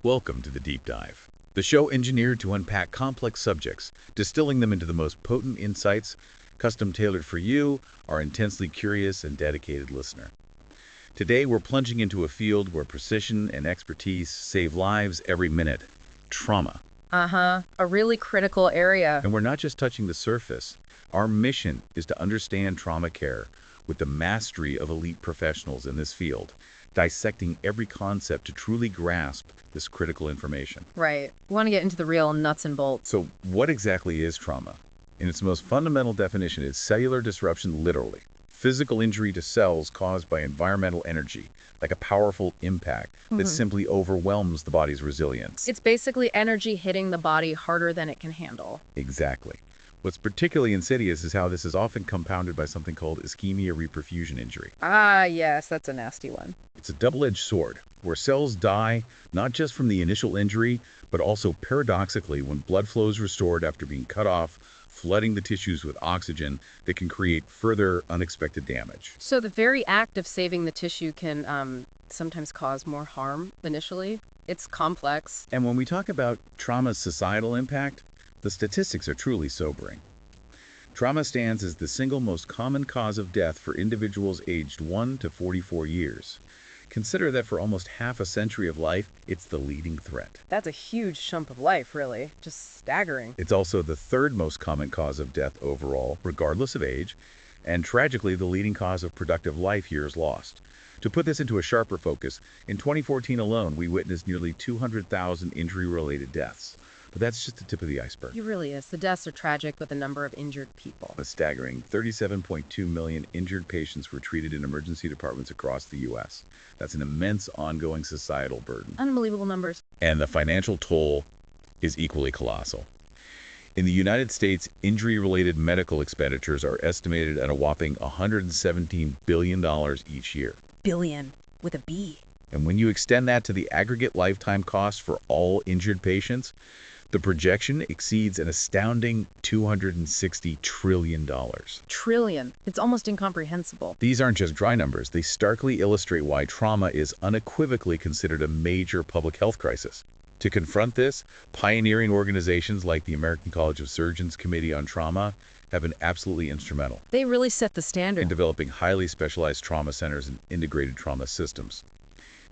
Welcome to the Deep Dive, the show engineered to unpack complex subjects, distilling them into the most potent insights, custom tailored for you, our intensely curious and dedicated listener. Today, we're plunging into a field where precision and expertise save lives every minute: trauma. A really critical area. And we're not just touching the surface. Our mission is to understand trauma care with the mastery of elite professionals in this field, dissecting every concept to truly grasp this critical information. Right. We want to get into the real nuts and bolts. So, what exactly is trauma? In its most fundamental definition, it's cellular disruption, literally. Physical injury to cells caused by environmental energy, like a powerful impact that simply overwhelms the body's resilience. It's basically energy hitting the body harder than it can handle. Exactly. What's particularly insidious is how this is often compounded by something called ischemia-reperfusion injury. Ah, yes, that's a nasty one. It's a double-edged sword, where cells die not just from the initial injury, but also paradoxically when blood flow is restored after being cut off, flooding the tissues with oxygen that can create further unexpected damage. So the very act of saving the tissue can sometimes cause more harm initially. It's complex. And when we talk about trauma's societal impact, the statistics are truly sobering. Trauma stands as the single most common cause of death for individuals aged 1 to 44 years. Consider that for almost half a century of life, it's the leading threat. That's a huge chunk of life, really. Just staggering. It's also the third most common cause of death overall, regardless of age, and tragically the leading cause of productive life years lost. To put this into a sharper focus, in 2014 alone, we witnessed nearly 200,000 injury-related deaths. But that's just the tip of the iceberg. It really is. The deaths are tragic, but the number of injured people. A staggering 37.2 million injured patients were treated in emergency departments across the U.S. That's an immense ongoing societal burden. Unbelievable numbers. And the financial toll is equally colossal. In the United States, injury-related medical expenditures are estimated at a whopping $117 billion each year. Billion with a B. And when you extend that to the aggregate lifetime cost for all injured patients, the projection exceeds an astounding $260 trillion. Trillion. It's almost incomprehensible. These aren't just dry numbers. They starkly illustrate why trauma is unequivocally considered a major public health crisis. To confront this, pioneering organizations like the American College of Surgeons Committee on Trauma have been absolutely instrumental. They really set the standard. In developing highly specialized trauma centers and integrated trauma systems.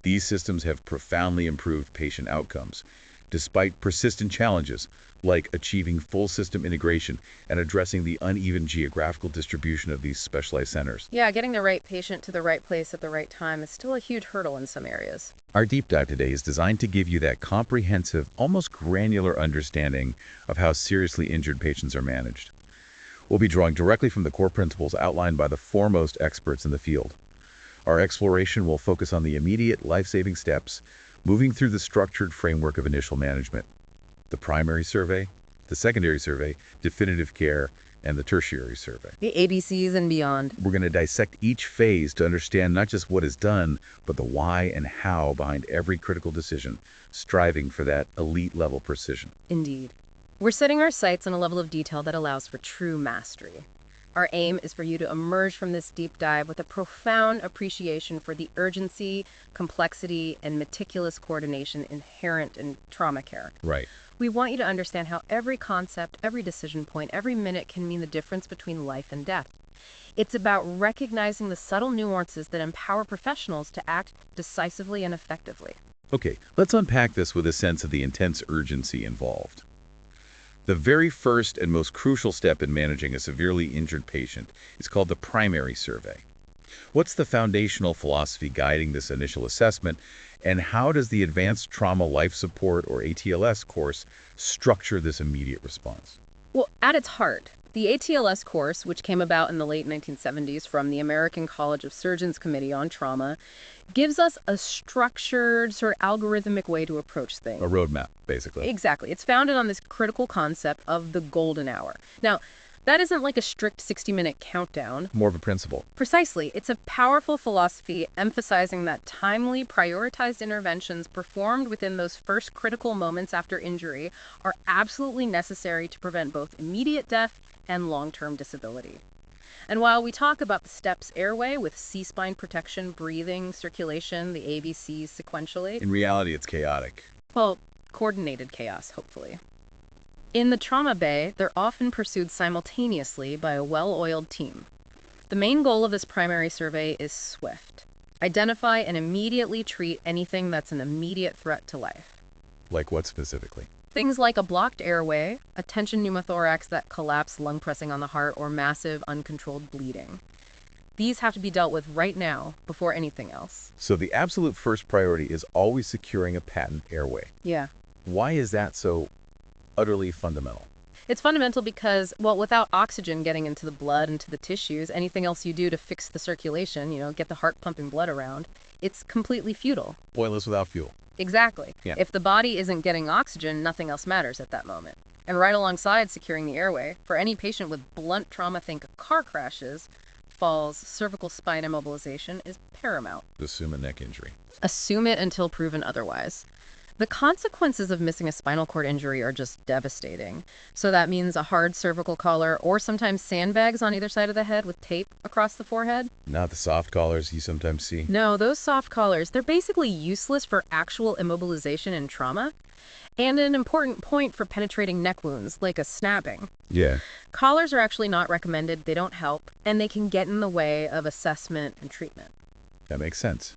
These systems have profoundly improved patient outcomes, despite persistent challenges like achieving full system integration and addressing the uneven geographical distribution of these specialized centers. Yeah, getting the right patient to the right place at the right time is still a huge hurdle in some areas. Our deep dive today is designed to give you that comprehensive, almost granular understanding of how seriously injured patients are managed. We'll be drawing directly from the core principles outlined by the foremost experts in the field. Our exploration will focus on the immediate life-saving steps, moving through the structured framework of initial management: the primary survey, the secondary survey, definitive care, and the tertiary survey. The ABCs and beyond. We're going to dissect each phase to understand not just what is done, but the why and how behind every critical decision, striving for that elite-level precision. Indeed. We're setting our sights on a level of detail that allows for true mastery. Our aim is for you to emerge from this deep dive with a profound appreciation for the urgency, complexity, and meticulous coordination inherent in trauma care. Right. We want you to understand how every concept, every decision point, every minute can mean the difference between life and death. It's about recognizing the subtle nuances that empower professionals to act decisively and effectively. Okay, let's unpack this with a sense of the intense urgency involved. The very first and most crucial step in managing a severely injured patient is called the primary survey. What's the foundational philosophy guiding this initial assessment, and how does the Advanced Trauma Life Support, or ATLS, course structure this immediate response? Well, at its heart, the ATLS course, which came about in the late 1970s from the American College of Surgeons Committee on Trauma, gives us a structured, sort of algorithmic way to approach things. A roadmap, basically. Exactly. It's founded on this critical concept of the golden hour. Now, that isn't like a strict 60-minute countdown. More of a principle. Precisely. It's a powerful philosophy emphasizing that timely, prioritized interventions performed within those first critical moments after injury are absolutely necessary to prevent both immediate death and long-term disability. And while we talk about the STEPS airway with C-spine protection, breathing, circulation, the ABCs sequentially, In reality, it's chaotic. Well, coordinated chaos, hopefully. In the trauma bay, they're often pursued simultaneously by a well-oiled team. The main goal of this primary survey is SWIFT. Identify and immediately treat anything that's an immediate threat to life. Like what specifically? Things like a blocked airway, a tension pneumothorax that collapsed lung pressing on the heart, or massive uncontrolled bleeding. These have to be dealt with right now before anything else. So the absolute first priority is always securing a patent airway. Yeah. Why is that so utterly fundamental? It's fundamental because, well, without oxygen getting into the blood, into the tissues, anything else you do to fix the circulation, get the heart pumping blood around, it's completely futile. Oil is without fuel. Exactly. Yeah. If the body isn't getting oxygen, nothing else matters at that moment. And right alongside securing the airway, for any patient with blunt trauma, think car crashes, falls, cervical spine immobilization is paramount. Assume a neck injury. Assume it until proven otherwise. The consequences of missing a spinal cord injury are just devastating. So that means a hard cervical collar or sometimes sandbags on either side of the head with tape across the forehead. Not the soft collars you sometimes see. No, those soft collars, they're basically useless for actual immobilization and trauma, and an important point for penetrating neck wounds, like a snapping. Yeah. Collars are actually not recommended, they don't help, and they can get in the way of assessment and treatment. That makes sense.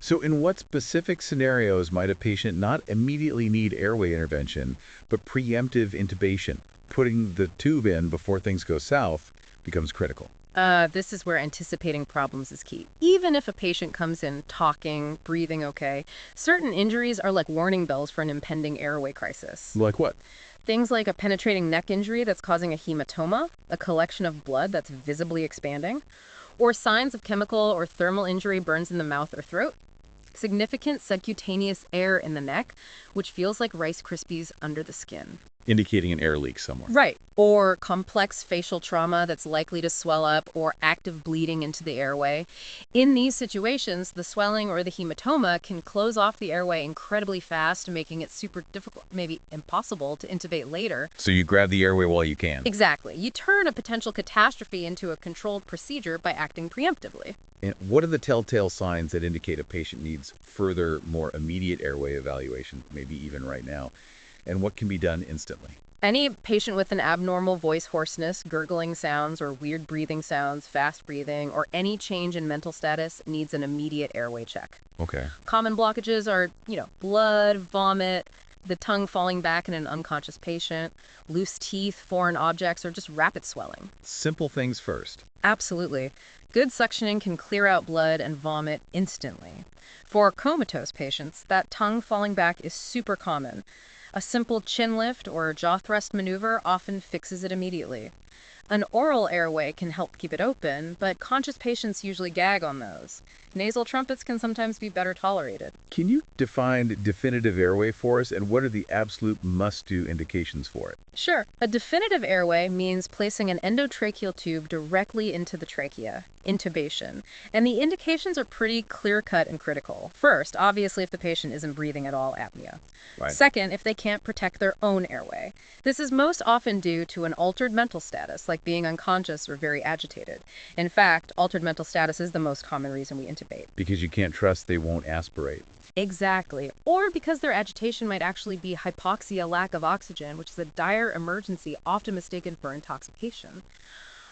So in what specific scenarios might a patient not immediately need airway intervention, but preemptive intubation? Putting the tube in before things go south becomes critical. This is where anticipating problems is key. Even if a patient comes in talking, breathing okay, certain injuries are like warning bells for an impending airway crisis. Like what? Things like a penetrating neck injury that's causing a hematoma, a collection of blood that's visibly expanding, or signs of chemical or thermal injury, burns in the mouth or throat, significant subcutaneous air in the neck, which feels like Rice Krispies under the skin. Indicating an air leak somewhere. Right. Or complex facial trauma that's likely to swell up, or active bleeding into the airway. In these situations, the swelling or the hematoma can close off the airway incredibly fast, making it super difficult, maybe impossible, to intubate later. So you grab the airway while you can. Exactly. You turn a potential catastrophe into a controlled procedure by acting preemptively. And what are the telltale signs that indicate a patient needs further, more immediate airway evaluation, maybe even right now? And what can be done instantly? Any patient with an abnormal voice hoarseness, gurgling sounds, or weird breathing sounds, fast breathing, or any change in mental status needs an immediate airway check. Okay. Common blockages are, blood, vomit, the tongue falling back in an unconscious patient, loose teeth, foreign objects, or just rapid swelling. Simple things first. Absolutely. Good suctioning can clear out blood and vomit instantly. For comatose patients, that tongue falling back is super common. A simple chin lift or jaw thrust maneuver often fixes it immediately. An oral airway can help keep it open, but conscious patients usually gag on those. Nasal trumpets can sometimes be better tolerated. Can you define definitive airway for us, and what are the absolute must-do indications for it? Sure. A definitive airway means placing an endotracheal tube directly into the trachea, intubation. And the indications are pretty clear-cut and critical. First, obviously, if the patient isn't breathing at all, apnea. Right. Second, if they can't protect their own airway. This is most often due to an altered mental status, like being unconscious or very agitated. In fact, altered mental status is the most common reason we intubate. Because you can't trust they won't aspirate. Exactly. Or because their agitation might actually be hypoxia, lack of oxygen, which is a dire emergency often mistaken for intoxication.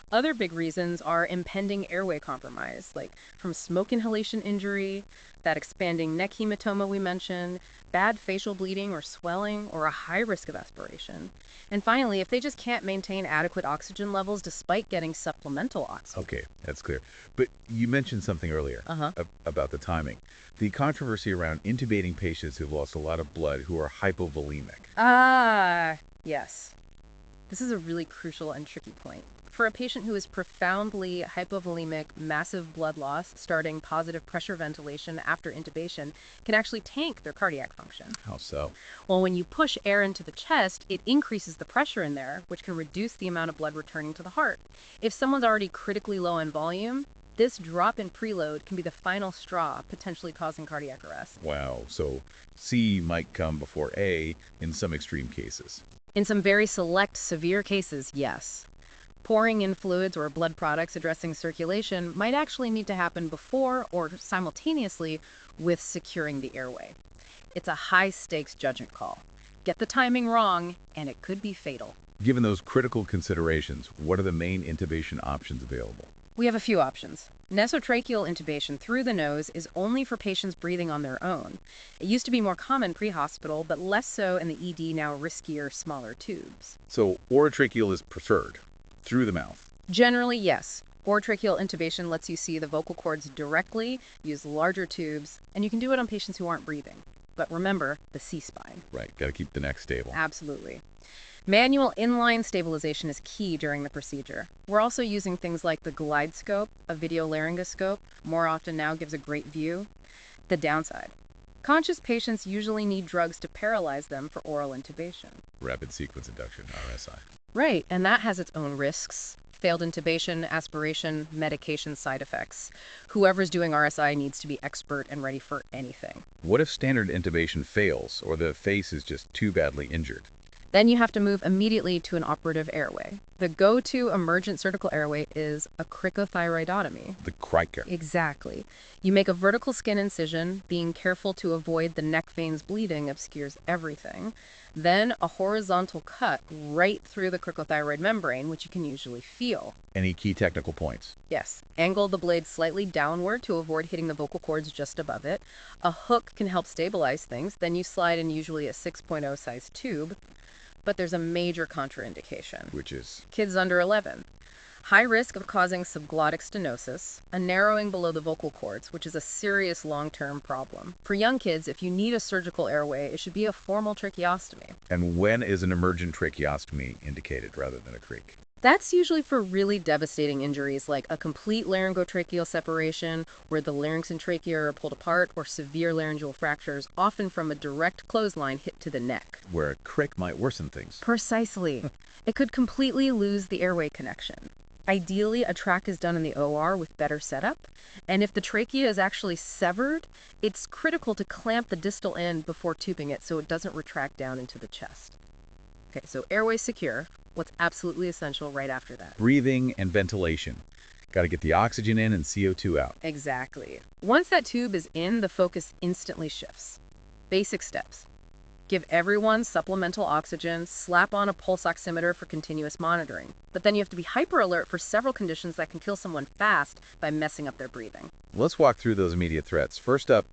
Other big reasons are impending airway compromise, like from smoke inhalation injury, that expanding neck hematoma we mentioned, bad facial bleeding or swelling, or a high risk of aspiration. And finally, if they just can't maintain adequate oxygen levels despite getting supplemental oxygen. Okay, that's clear. But you mentioned something earlier about the timing. The controversy around intubating patients who've lost a lot of blood who are hypovolemic. Ah, yes. This is a really crucial and tricky point. For a patient who is profoundly hypovolemic, massive blood loss, starting positive pressure ventilation after intubation can actually tank their cardiac function. How so? Well, when you push air into the chest, it increases the pressure in there, which can reduce the amount of blood returning to the heart. If someone's already critically low in volume, this drop in preload can be the final straw, potentially causing cardiac arrest. Wow, so C might come before A in some extreme cases. In some very select, severe cases, yes. Pouring in fluids or blood products addressing circulation might actually need to happen before or simultaneously with securing the airway. It's a high-stakes judgment call. Get the timing wrong, and it could be fatal. Given those critical considerations, what are the main intubation options available? We have a few options. Nasotracheal intubation through the nose is only for patients breathing on their own. It used to be more common pre-hospital, but less so in the ED, now riskier, smaller tubes. So orotracheal is preferred, through the mouth. Generally, yes. Orotracheal intubation lets you see the vocal cords directly, use larger tubes, and you can do it on patients who aren't breathing. But remember, the C-spine. Right, got to keep the neck stable. Absolutely. Manual inline stabilization is key during the procedure. We're also using things like the glide scope, a video laryngoscope, more often now gives a great view. The downside. Conscious patients usually need drugs to paralyze them for oral intubation. Rapid sequence induction, RSI. Right, and that has its own risks. Failed intubation, aspiration, medication side effects. Whoever's doing RSI needs to be expert and ready for anything. What if standard intubation fails, or the face is just too badly injured? Then you have to move immediately to an operative airway. The go-to emergent surgical airway is a cricothyroidotomy. The crica. Exactly. You make a vertical skin incision, being careful to avoid the neck veins bleeding obscures everything. Then a horizontal cut right through the cricothyroid membrane, which you can usually feel. Any key technical points? Yes. Angle the blade slightly downward to avoid hitting the vocal cords just above it. A hook can help stabilize things. Then you slide in usually a 6.0 size tube. But there's a major contraindication. Which is? Kids under 11. High risk of causing subglottic stenosis, a narrowing below the vocal cords, which is a serious long-term problem. For young kids, if you need a surgical airway, it should be a formal tracheostomy. And when is an emergent tracheostomy indicated rather than a creak? That's usually for really devastating injuries like a complete laryngotracheal separation where the larynx and trachea are pulled apart, or severe laryngeal fractures, often from a direct clothesline hit to the neck. Where a crick might worsen things. Precisely. It could completely lose the airway connection. Ideally, a track is done in the OR with better setup, and if the trachea is actually severed, it's critical to clamp the distal end before tubing it so it doesn't retract down into the chest. Okay, so airway secure. What's absolutely essential right after that? Breathing and ventilation. Got to get the oxygen in and CO2 out. Exactly. Once that tube is in, the focus instantly shifts. Basic steps. Give everyone supplemental oxygen, slap on a pulse oximeter for continuous monitoring. But then you have to be hyper alert for several conditions that can kill someone fast by messing up their breathing. Let's walk through those immediate threats. First up,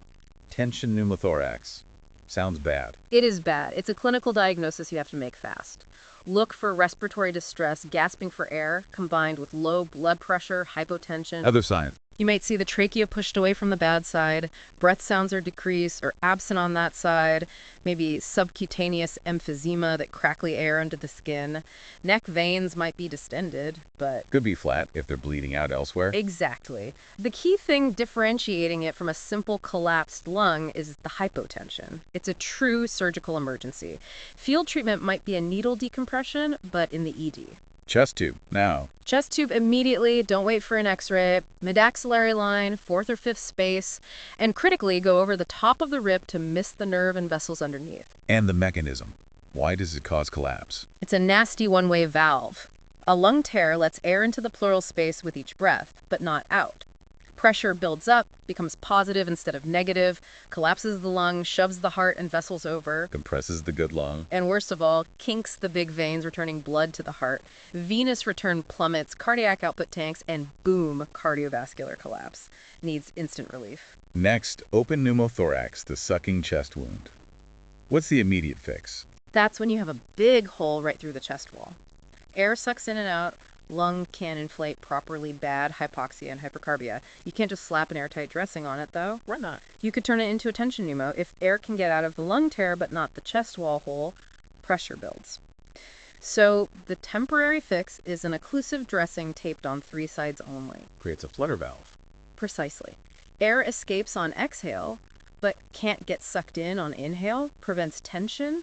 tension pneumothorax. Sounds bad. It is bad. It's a clinical diagnosis you have to make fast. Look for respiratory distress, gasping for air, combined with low blood pressure, hypotension. Other signs. You might see the trachea pushed away from the bad side, breath sounds are decreased or absent on that side, maybe subcutaneous emphysema, that crackly air under the skin. Neck veins might be distended, but... Could be flat if they're bleeding out elsewhere. Exactly. The key thing differentiating it from a simple collapsed lung is the hypotension. It's a true surgical emergency. Field treatment might be a needle decompression, but in the ED. Chest tube, now. Chest tube immediately, don't wait for an x-ray. Mid-axillary line, 4th or 5th space, and critically go over the top of the rib to miss the nerve and vessels underneath. And the mechanism. Why does it cause collapse? It's a nasty one-way valve. A lung tear lets air into the pleural space with each breath, but not out. Pressure builds up, becomes positive instead of negative, collapses the lung, shoves the heart and vessels over. Compresses the good lung. And worst of all, kinks the big veins, returning blood to the heart. Venous return plummets, cardiac output tanks, and boom, cardiovascular collapse. Needs instant relief. Next, open pneumothorax, the sucking chest wound. What's the immediate fix? That's when you have a big hole right through the chest wall. Air sucks in and out. Lung can't inflate properly, bad hypoxia and hypercarbia. You can't just slap an airtight dressing on it, though. Why not? You could turn it into a tension pneumo. If air can get out of the lung tear but not the chest wall hole, pressure builds. So the temporary fix is an occlusive dressing taped on 3 sides only. Creates a flutter valve. Precisely. Air escapes on exhale, but can't get sucked in on inhale, prevents tension.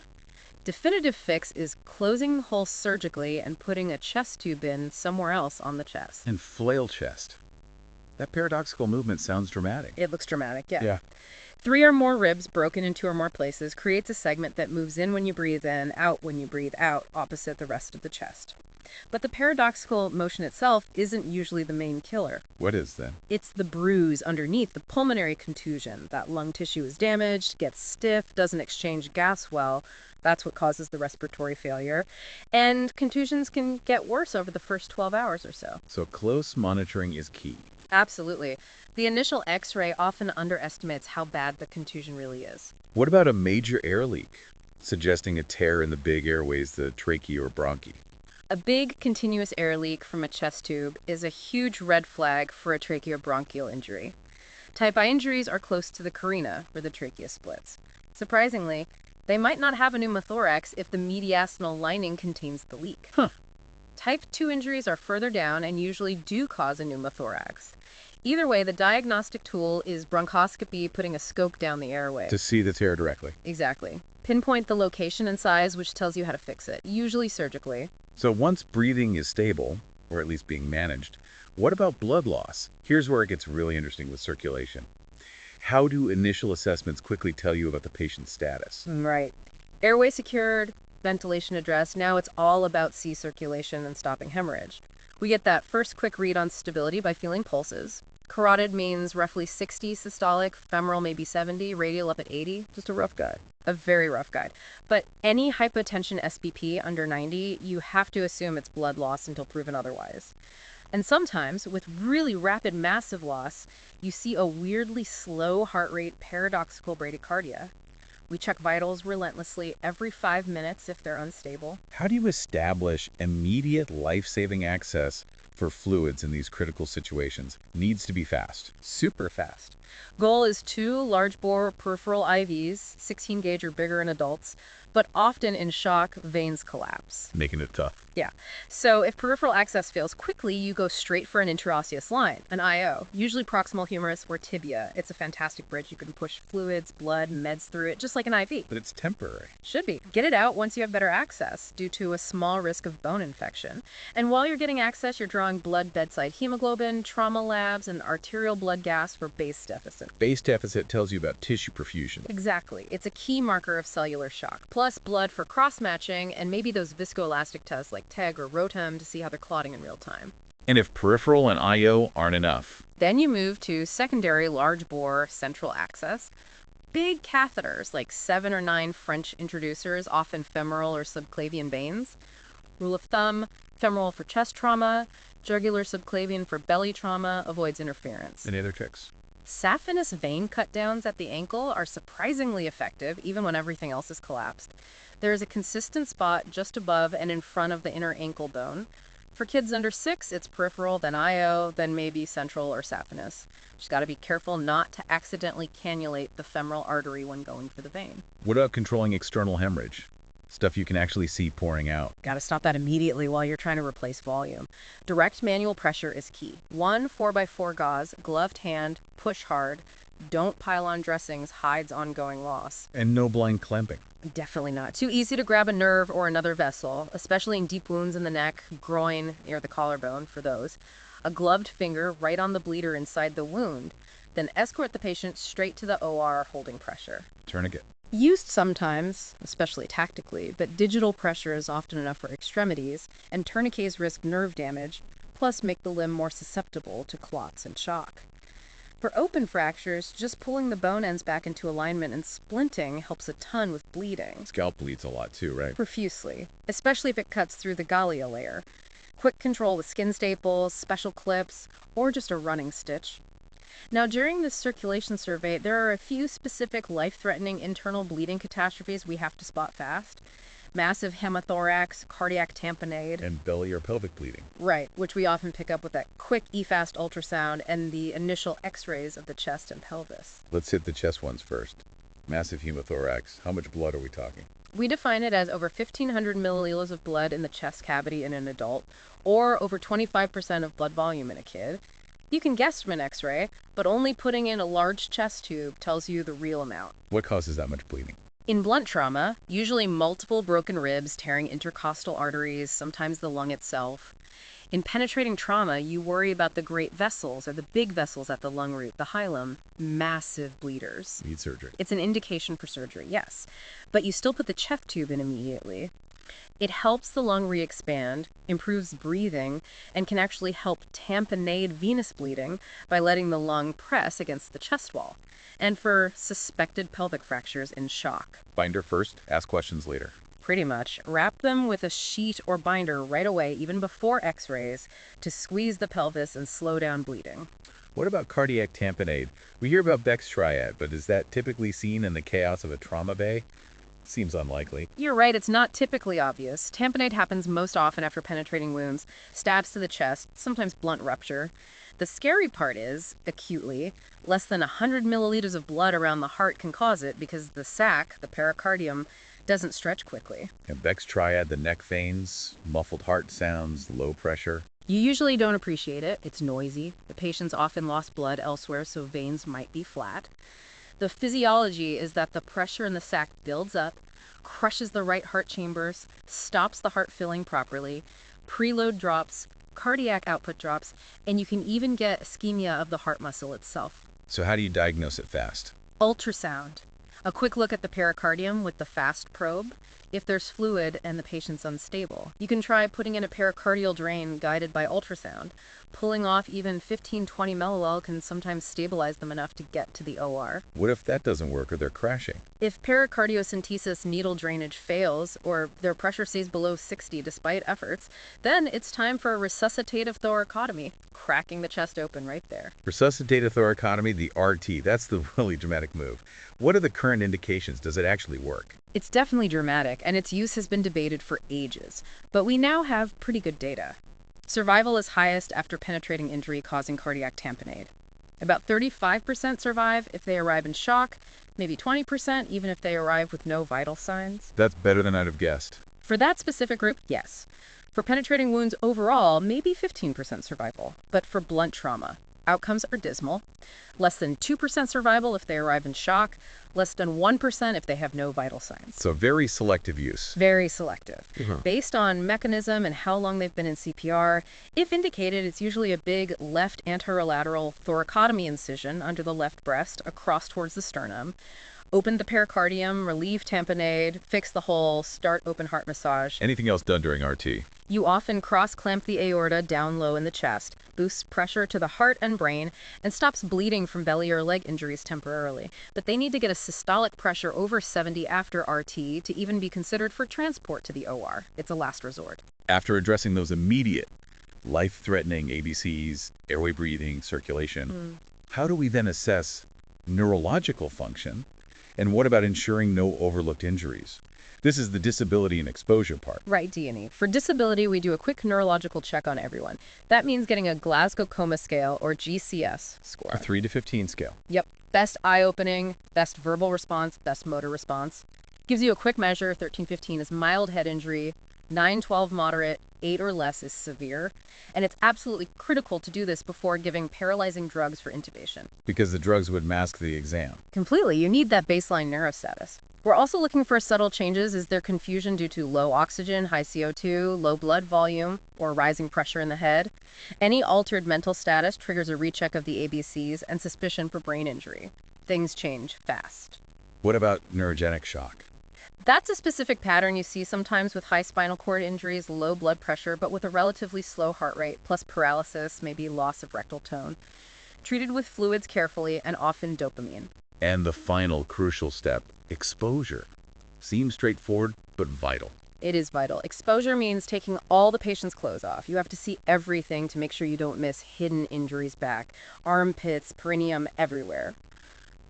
Definitive fix is closing the hole surgically and putting a chest tube in somewhere else on the chest. And flail chest. That paradoxical movement sounds dramatic. It looks dramatic, yeah. Yeah. 3 or more ribs broken in 2 or more places creates a segment that moves in when you breathe in, out when you breathe out, opposite the rest of the chest. But the paradoxical motion itself isn't usually the main killer. What is then? It's the bruise underneath, the pulmonary contusion. That lung tissue is damaged, gets stiff, doesn't exchange gas well. That's what causes the respiratory failure. And contusions can get worse over the first 12 hours or so. So close monitoring is key. Absolutely. The initial X-ray often underestimates how bad the contusion really is. What about a major air leak, suggesting a tear in the big airways, the trachea or bronchi? A big continuous air leak from a chest tube is a huge red flag for a tracheobronchial injury. Type I injuries are close to the carina, where the trachea splits. Surprisingly, they might not have a pneumothorax if the mediastinal lining contains the leak. Type 2 injuries are further down and usually do cause a pneumothorax. Either way, the diagnostic tool is bronchoscopy, putting a scope down the airway. To see the tear directly. Exactly. Pinpoint the location and size, which tells you how to fix it, usually surgically. So once breathing is stable, or at least being managed, what about blood loss? Here's where it gets really interesting with circulation. How do initial assessments quickly tell you about the patient's status? Right. Airway secured, ventilation addressed. Now it's all about sea circulation and stopping hemorrhage. We get that first quick read on stability by feeling pulses. Carotid means roughly 60 systolic, femoral maybe 70, radial up at 80. Just a rough guide. A very rough guide. But any hypotension SBP under 90, you have to assume it's blood loss until proven otherwise. And sometimes, with really rapid massive loss, you see a weirdly slow heart rate paradoxical bradycardia. We check vitals relentlessly every 5 minutes if they're unstable. How do you establish immediate life-saving access for fluids in these critical situations? Needs to be fast. Super fast. Goal is 2 large bore peripheral IVs, 16 gauge or bigger in adults, but often in shock, veins collapse. Making it tough. Yeah. So if peripheral access fails quickly, you go straight for an interosseous line, an IO, usually proximal humerus or tibia. It's a fantastic bridge. You can push fluids, blood, meds through it, just like an IV. But it's temporary. Should be. Get it out once you have better access due to a small risk of bone infection. And while you're getting access, you're drawing blood bedside hemoglobin, trauma labs, and arterial blood gas for base deficit. Base deficit tells you about tissue perfusion. Exactly. It's a key marker of cellular shock. Plus blood for cross-matching and maybe those viscoelastic tests like TEG or ROTEM to see how they're clotting in real time. And if peripheral and IO aren't enough, then you move to secondary large bore central access. Big catheters like 7 or 9 French introducers, often femoral or subclavian veins. Rule of thumb, femoral for chest trauma, jugular subclavian for belly trauma, avoids interference. any other tricks? Saphenous vein cut-downs at the ankle are surprisingly effective, even when everything else is collapsed. There is a consistent spot just above and in front of the inner ankle bone. For kids under 6, it's peripheral, then IO, then maybe central or saphenous. Just got to be careful not to accidentally cannulate the femoral artery when going for the vein. What about controlling external hemorrhage? Stuff you can actually see pouring out. Got to stop that immediately while you're trying to replace volume. Direct manual pressure is key. 1 4x4 gauze, gloved hand, push hard. Don't pile on dressings, hides ongoing loss. And no blind clamping. Definitely not. Too easy to grab a nerve or another vessel, especially in deep wounds in the neck, groin, near the collarbone for those. A gloved finger right on the bleeder inside the wound. Then escort the patient straight to the OR holding pressure. Tourniquet. Used sometimes, especially tactically, but digital pressure is often enough for extremities, and tourniquets risk nerve damage, plus make the limb more susceptible to clots and shock. For open fractures, just pulling the bone ends back into alignment and splinting helps a ton with bleeding. Scalp bleeds a lot too, right? Profusely, especially if it cuts through the gallia layer. Quick control with skin staples, special clips, or just a running stitch. Now, during this circulation survey, there are a few specific life-threatening internal bleeding catastrophes we have to spot fast. Massive hemothorax, cardiac tamponade. And belly or pelvic bleeding. Right, which we often pick up with that quick EFAST ultrasound and the initial x-rays of the chest and pelvis. Let's hit the chest ones first. Massive hemothorax. How much blood are we talking? We define it as over 1,500 milliliters of blood in the chest cavity in an adult, or over 25% of blood volume in a kid. You can guess from an x-ray, but only putting in a large chest tube tells you the real amount. What causes that much bleeding? In blunt trauma, usually multiple broken ribs tearing intercostal arteries, sometimes the lung itself. In penetrating trauma, you worry about the great vessels or the big vessels at the lung root, the hilum, massive bleeders. Need surgery. It's an indication for surgery, yes, but you still put the chest tube in immediately. It helps the lung re-expand, improves breathing, and can actually help tamponade venous bleeding by letting the lung press against the chest wall. And for suspected pelvic fractures in shock, Binder first, ask questions later. pretty much, wrap them with a sheet or binder right away, even before x-rays, to squeeze the pelvis and slow down bleeding. What about cardiac tamponade? We hear about Beck's triad, but is that typically seen in the chaos of a trauma bay? Seems unlikely. You're right, it's not typically obvious. Tamponade happens most often after penetrating wounds, stabs to the chest, sometimes blunt rupture. The scary part is, acutely, less than 100 milliliters of blood around the heart can cause it because the sac, the pericardium, doesn't stretch quickly. And Beck's triad, the neck veins, muffled heart sounds, low pressure. You usually don't appreciate it. It's noisy. The patient's often lost blood elsewhere, so veins might be flat. The physiology is that the pressure in the sac builds up, crushes the right heart chambers, stops the heart filling properly, preload drops, cardiac output drops, and you can even get ischemia of the heart muscle itself. So how do you diagnose it fast? Ultrasound. A quick look at the pericardium with the FAST probe. If there's fluid and the patient's unstable, you can try putting in a pericardial drain guided by ultrasound. Pulling off even 15-20 millilol can sometimes stabilize them enough to get to the OR. What if that doesn't work or they're crashing? If pericardiocentesis needle drainage fails or their pressure stays below 60 despite efforts, then it's time for a resuscitative thoracotomy, cracking the chest open right there. Resuscitative thoracotomy, the RT, that's the really dramatic move. What are the current indications? Does it actually work? It's definitely dramatic, and its use has been debated for ages, but we now have pretty good data. Survival is highest after penetrating injury causing cardiac tamponade. About 35% survive if they arrive in shock, maybe 20% even if they arrive with no vital signs. That's better than I'd have guessed. For that specific group, yes. For penetrating wounds overall, maybe 15% survival. But for blunt trauma, outcomes are dismal. Less than 2% survival if they arrive in shock, less than 1% if they have no vital signs. So very selective use. Very selective. Based on mechanism and how long they've been in CPR, if indicated, it's usually a big left anterolateral thoracotomy incision under the left breast across towards the sternum. Open the pericardium, relieve tamponade, fix the hole, start open heart massage. Anything else done during RT? You often cross-clamp the aorta down low in the chest, boosts pressure to the heart and brain, and stops bleeding from belly or leg injuries temporarily. But they need to get a systolic pressure over 70 after RT to even be considered for transport to the OR. It's a last resort. After addressing those immediate, life-threatening ABCs, airway breathing, circulation, how do we then assess neurological function? And what about ensuring no overlooked injuries? This is the disability and exposure part. Right, D&E. For disability, we do a quick neurological check on everyone. That means getting a Glasgow Coma Scale, or GCS, score. A 3 to 15 scale. Yep. Best eye-opening, best verbal response, best motor response. Gives you a quick measure. 13-15 is mild head injury, 9-12 moderate, 8 or less is severe. And it's absolutely critical to do this before giving paralyzing drugs for intubation. Because the drugs would mask the exam. Completely. You need that baseline neurostatus. We're also looking for subtle changes. Is there confusion due to low oxygen, high CO2, low blood volume, or rising pressure in the head? Any altered mental status triggers a recheck of the ABCs and suspicion for brain injury. Things change fast. What about neurogenic shock? That's a specific pattern you see sometimes with high spinal cord injuries, low blood pressure, but with a relatively slow heart rate, plus paralysis, maybe loss of rectal tone. Treated with fluids carefully and often dopamine. And the final crucial step, exposure. Seems straightforward, but vital. It is vital. Exposure means taking all the patient's clothes off. You have to see everything to make sure you don't miss hidden injuries back. Armpits, perineum, everywhere.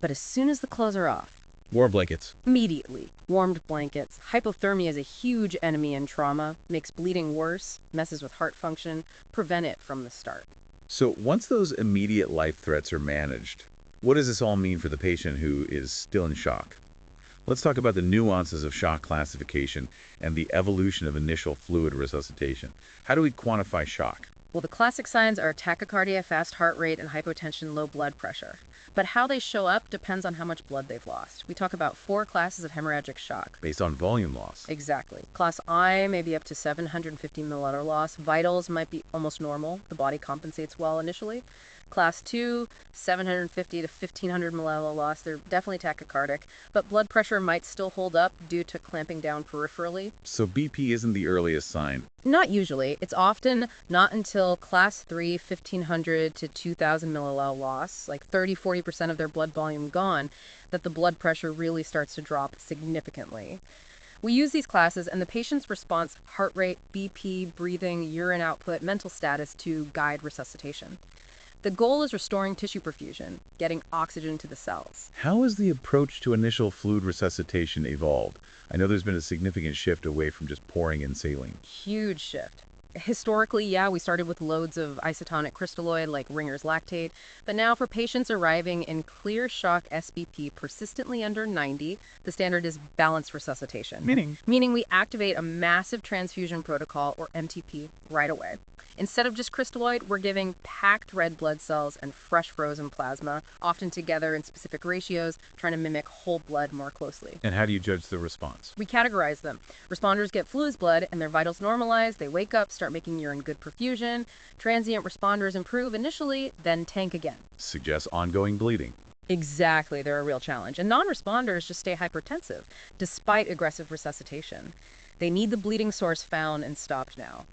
But as soon as the clothes are off, Warm blankets. immediately, warmed blankets. Hypothermia is a huge enemy in trauma, makes bleeding worse, messes with heart function. Prevent it from the start. So once those immediate life threats are managed, what does this all mean for the patient who is still in shock? Let's talk about the nuances of shock classification and the evolution of initial fluid resuscitation. How do we quantify shock? Well, the classic signs are tachycardia, fast heart rate, and hypotension, low blood pressure. But how they show up depends on how much blood they've lost. We talk about 4 classes of hemorrhagic shock. Based on volume loss. Exactly. Class I may be up to 750 milliliter loss. Vitals might be almost normal. The body compensates well initially. Class 2, 750 to 1500 milliliter loss. They're definitely tachycardic, but blood pressure might still hold up due to clamping down peripherally. So BP isn't the earliest sign. Not usually. It's often not until class 3, 1500 to 2000 milliliter loss, like 30-40% of their blood volume gone, that the blood pressure really starts to drop significantly. We use these classes and the patient's response, heart rate, BP, breathing, urine output, mental status to guide resuscitation. The goal is restoring tissue perfusion, getting oxygen to the cells. How has the approach to initial fluid resuscitation evolved? I know there's been a significant shift away from just pouring in saline. Huge shift. Historically, yeah, we started with loads of isotonic crystalloid like Ringer's lactate, but now for patients arriving in clear shock SBP persistently under 90, the standard is balanced resuscitation. Meaning we activate a massive transfusion protocol, or MTP, right away. Instead of just crystalloid, we're giving packed red blood cells and fresh frozen plasma, often together in specific ratios, trying to mimic whole blood more closely. And how do you judge the response? We categorize them. Responders get fluids blood and their vitals normalize, they wake up, start making urine good perfusion. Transient responders improve initially, then tank again. Suggests ongoing bleeding. Exactly, they're a real challenge. And non-responders just stay hypertensive, despite aggressive resuscitation. They need the bleeding source found and stopped now.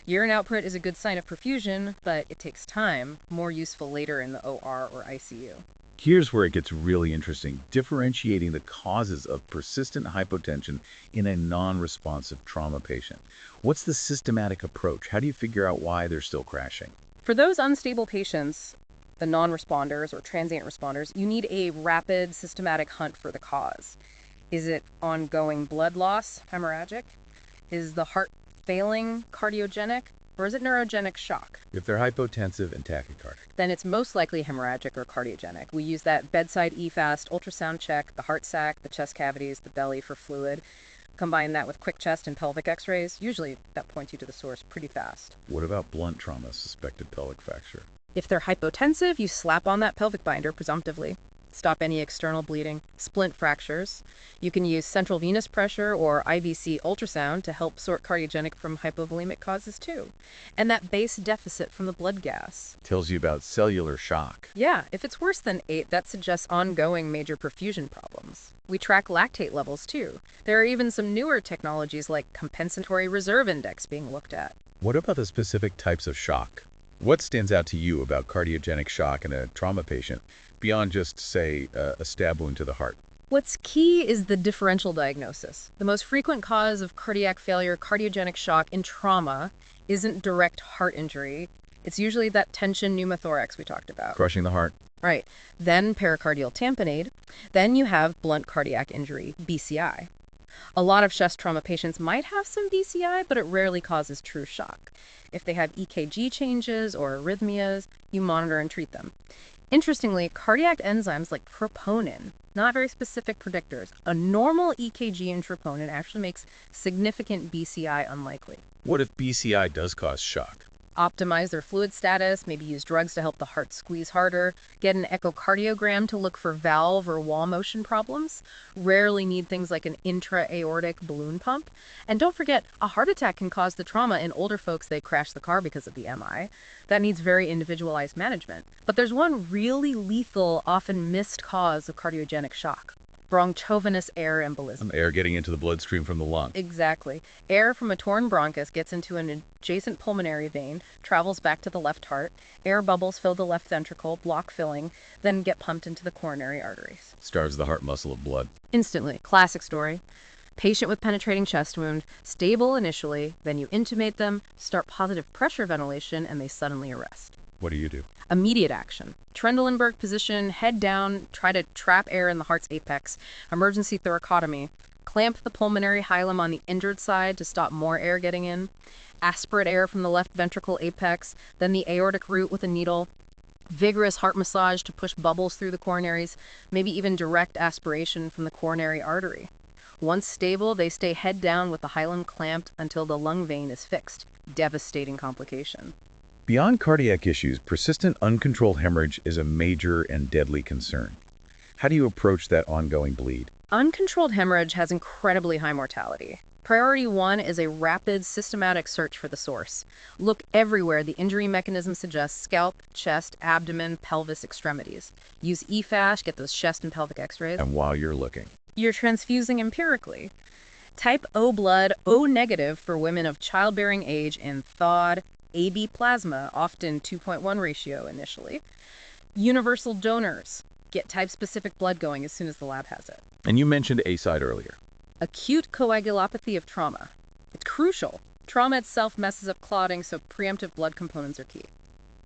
Urine output is a good sign of perfusion, but it takes time, more useful later in the OR or ICU. Here's where it gets really interesting, differentiating the causes of persistent hypotension in a non-responsive trauma patient. What's the systematic approach? How do you figure out why they're still crashing? For those unstable patients, the non-responders or transient responders, you need a rapid, systematic hunt for the cause. Is it ongoing blood loss, hemorrhagic? Is the heart failing, cardiogenic? Or is it neurogenic shock? If they're hypotensive and tachycardic, then it's most likely hemorrhagic or cardiogenic. We use that bedside EFAST ultrasound check, the heart sac, the chest cavities, the belly for fluid. Combine that with quick chest and pelvic x-rays. Usually that points you to the source pretty fast. What about blunt trauma, suspected pelvic fracture? If they're hypotensive, you slap on that pelvic binder, presumptively. Stop any external bleeding. Splint fractures. You can use central venous pressure or IVC ultrasound to help sort cardiogenic from hypovolemic causes too. And that base deficit from the blood gas tells you about cellular shock. Yeah, if it's worse than 8, that suggests ongoing major perfusion problems. We track lactate levels too. There are even some newer technologies like compensatory reserve index being looked at. What about the specific types of shock? What stands out to you about cardiogenic shock in a trauma patient beyond just, say, a stab wound to the heart? What's key is the differential diagnosis. The most frequent cause of cardiac failure, cardiogenic shock in trauma, isn't direct heart injury. It's usually that tension pneumothorax we talked about. Crushing the heart. Right. Then pericardial tamponade. Then you have blunt cardiac injury, BCI. A lot of chest trauma patients might have some BCI, but it rarely causes true shock. If they have EKG changes or arrhythmias, you monitor and treat them. Interestingly, cardiac enzymes like troponin, not very specific predictors. A normal EKG in troponin actually makes significant BCI unlikely. What if BCI does cause shock? Optimize their fluid status, maybe use drugs to help the heart squeeze harder, get an echocardiogram to look for valve or wall motion problems, rarely need things like an intra-aortic balloon pump. And don't forget, a heart attack can cause the trauma in older folks. They crash the car because of the MI. That needs very individualized management. But there's one really lethal, often missed cause of cardiogenic shock. Bronchovenous air embolism. Air getting into the bloodstream from the lung. Exactly. Air from a torn bronchus gets into an adjacent pulmonary vein, travels back to the left heart, air bubbles fill the left ventricle, block filling, then get pumped into the coronary arteries. Starves the heart muscle of blood. Instantly. Classic story. Patient with penetrating chest wound, stable initially, then you intubate them, start positive pressure ventilation, and they suddenly arrest. What do you do? Immediate action. Trendelenburg position, head down, try to trap air in the heart's apex. Emergency thoracotomy. Clamp the pulmonary hilum on the injured side to stop more air getting in. Aspirate air from the left ventricle apex, then the aortic root with a needle. Vigorous heart massage to push bubbles through the coronaries, maybe even direct aspiration from the coronary artery. Once stable, they stay head down with the hilum clamped until the lung vein is fixed. Devastating complication. Beyond cardiac issues, persistent uncontrolled hemorrhage is a major and deadly concern. How do you approach that ongoing bleed? Uncontrolled hemorrhage has incredibly high mortality. Priority 1 is a rapid, systematic search for the source. Look everywhere the injury mechanism suggests: scalp, chest, abdomen, pelvis, extremities. Use EFASH, get those chest and pelvic x-rays. And while you're looking, You're transfusing empirically. Type O blood, O negative for women of childbearing age, and thawed, AB plasma, often 2.1 ratio initially. Universal donors. Get type-specific blood going as soon as the lab has it. and you mentioned A-side earlier. Acute coagulopathy of trauma. It's crucial. Trauma itself messes up clotting, so preemptive blood components are key.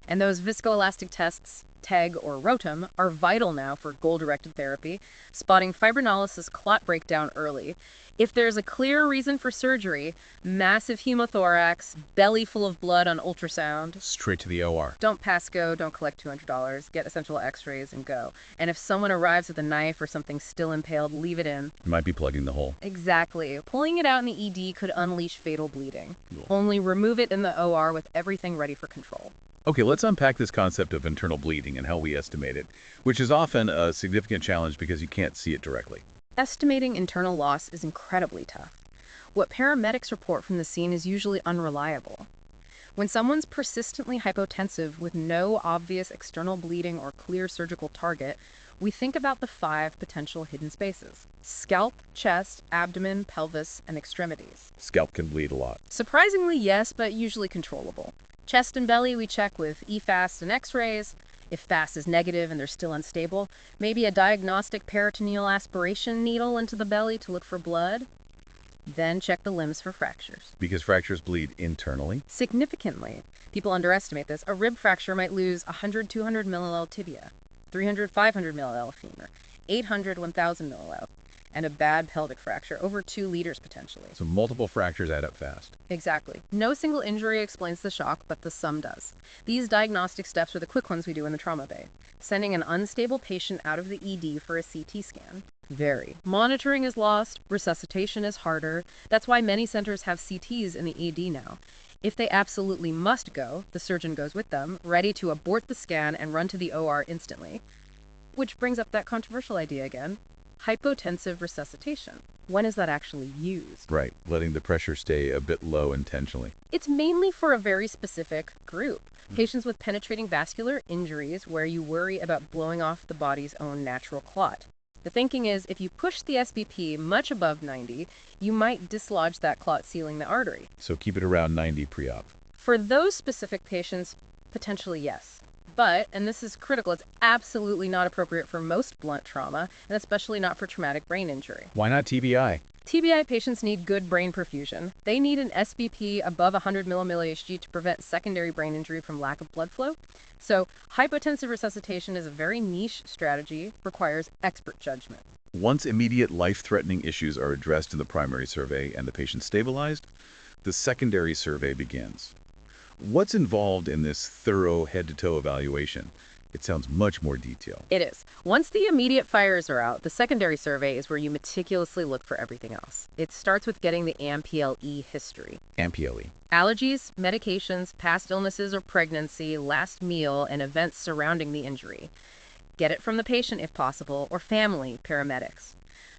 And those viscoelastic tests, TEG or ROTEM, are vital now for goal-directed therapy, spotting fibrinolysis clot breakdown early. If there's a clear reason for surgery, massive hemothorax, belly full of blood on ultrasound, Straight to the OR. don't pass go, don't collect $200, get essential x-rays and go. And if someone arrives with a knife or something still impaled, leave it in. You might be plugging the hole. Exactly. Pulling it out in the ED could unleash fatal bleeding. Cool. Only remove it in the OR with everything ready for control. Okay, let's unpack this concept of internal bleeding and how we estimate it, which is often a significant challenge because you can't see it directly. Estimating internal loss is incredibly tough. What paramedics report from the scene is usually unreliable. When someone's persistently hypotensive with no obvious external bleeding or clear surgical target, we think about the 5 potential hidden spaces: scalp, chest, abdomen, pelvis, and extremities. Scalp can bleed a lot. Surprisingly, yes, but usually controllable. Chest and belly we check with EFAST and x-rays. If FAST is negative and they're still unstable, maybe a diagnostic peritoneal aspiration needle into the belly to look for blood. Then check the limbs for fractures. Because fractures bleed internally. Significantly. People underestimate this. A rib fracture might lose 100, 200 millil tibia, 300, 500 millil femur, 800, 1000 millil, and a bad pelvic fracture, over 2 liters potentially. So multiple fractures add up fast. Exactly. No single injury explains the shock, but the sum does. These diagnostic steps are the quick ones we do in the trauma bay. Sending an unstable patient out of the ED for a CT scan. Very. Monitoring is lost. Resuscitation is harder. That's why many centers have CTs in the ED now. If they absolutely must go, the surgeon goes with them, ready to abort the scan and run to the OR instantly. Which brings up that controversial idea again. Hypotensive resuscitation. When is that actually used? Right, letting the pressure stay a bit low intentionally. It's mainly for a very specific group. Patients with penetrating vascular injuries where you worry about blowing off the body's own natural clot. The thinking is if you push the SBP much above 90, you might dislodge that clot sealing the artery. So keep it around 90 pre-op. For those specific patients, potentially yes. But, and this is critical, it's absolutely not appropriate for most blunt trauma, and especially not for traumatic brain injury. Why not TBI? TBI patients need good brain perfusion. They need an SBP above 100 mmHg to prevent secondary brain injury from lack of blood flow. So, hypotensive resuscitation is a very niche strategy, requires expert judgment. Once immediate life-threatening issues are addressed in the primary survey and the patient stabilized, the secondary survey begins. What's involved in this thorough head-to-toe evaluation? It sounds much more detailed. It is. Once the immediate fires are out, the secondary survey is where you meticulously look for everything else. It starts with getting the AMPLE history. AMPLE. Allergies, medications, past illnesses or pregnancy, last meal, and events surrounding the injury. Get it from the patient if possible, or family, paramedics.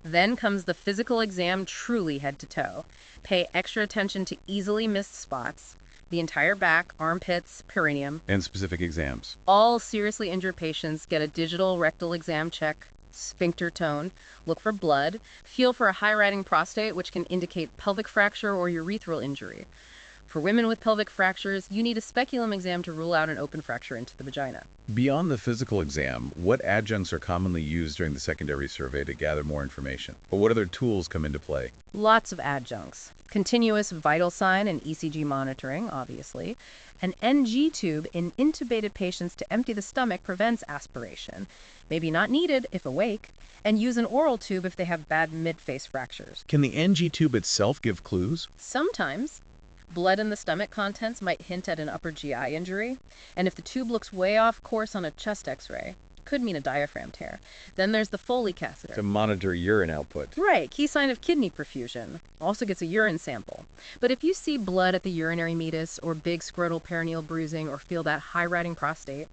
Then comes the physical exam, truly head to toe. Pay extra attention to easily missed spots. The entire back, armpits, perineum. And specific exams. All seriously injured patients get a digital rectal exam check, sphincter tone, look for blood, feel for a high-riding prostate, which can indicate pelvic fracture or urethral injury. For women with pelvic fractures, you need a speculum exam to rule out an open fracture into the vagina. Beyond the physical exam, what adjuncts are commonly used during the secondary survey to gather more information? Or what other tools come into play? Lots of adjuncts. Continuous vital sign and ECG monitoring, obviously. An NG tube in intubated patients to empty the stomach prevents aspiration. Maybe not needed if awake. And use an oral tube if they have bad mid-face fractures. Can the NG tube itself give clues? Sometimes. Blood in the stomach contents might hint at an upper GI injury. And if the tube looks way off course on a chest x-ray, could mean a diaphragm tear. Then there's the Foley catheter. To monitor urine output. Right, key sign of kidney perfusion. Also gets a urine sample. But if you see blood at the urinary meatus or big scrotal perineal bruising or feel that high-riding prostate,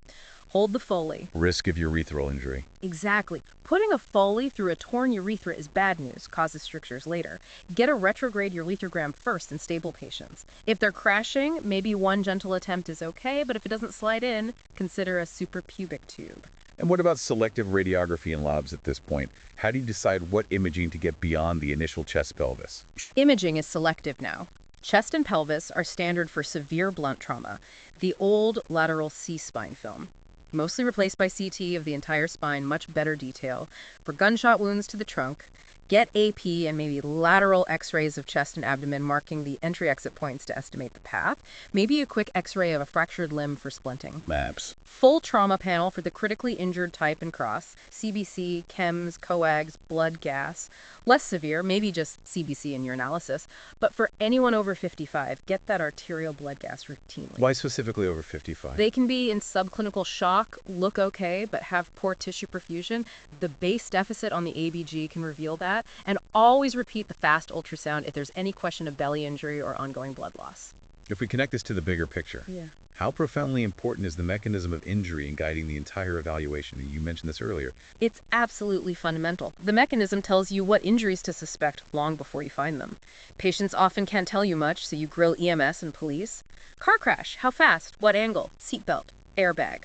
Hold the Foley. Risk of urethral injury. Exactly. Putting a Foley through a torn urethra is bad news, causes strictures later. Get a retrograde urethrogram first in stable patients. If they're crashing, maybe one gentle attempt is okay, but if it doesn't slide in, consider a suprapubic tube. And what about selective radiography in labs at this point? How do you decide what imaging to get beyond the initial chest pelvis? Imaging is selective now. Chest and pelvis are standard for severe blunt trauma, the old lateral C-spine film. Mostly replaced by CT of the entire spine, much better detail. For gunshot wounds to the trunk, get AP and maybe lateral x-rays of chest and abdomen marking the entry-exit points to estimate the path. Maybe a quick x-ray of a fractured limb for splinting. MAPS. Full trauma panel for the critically injured type and cross. CBC, chems, coags, blood gas. Less severe, maybe just CBC in your analysis. But for anyone over 55, get that arterial blood gas routinely. Why specifically over 55? They can be in subclinical shock, look okay, but have poor tissue perfusion. The base deficit on the ABG can reveal that. And always repeat the fast ultrasound if there's any question of belly injury or ongoing blood loss. If we connect this to the bigger picture, how profoundly important is the mechanism of injury in guiding the entire evaluation? You mentioned this earlier. It's absolutely fundamental. The mechanism tells you what injuries to suspect long before you find them. Patients often can't tell you much, so you grill EMS and police. Car crash, how fast, what angle, seatbelt, airbag.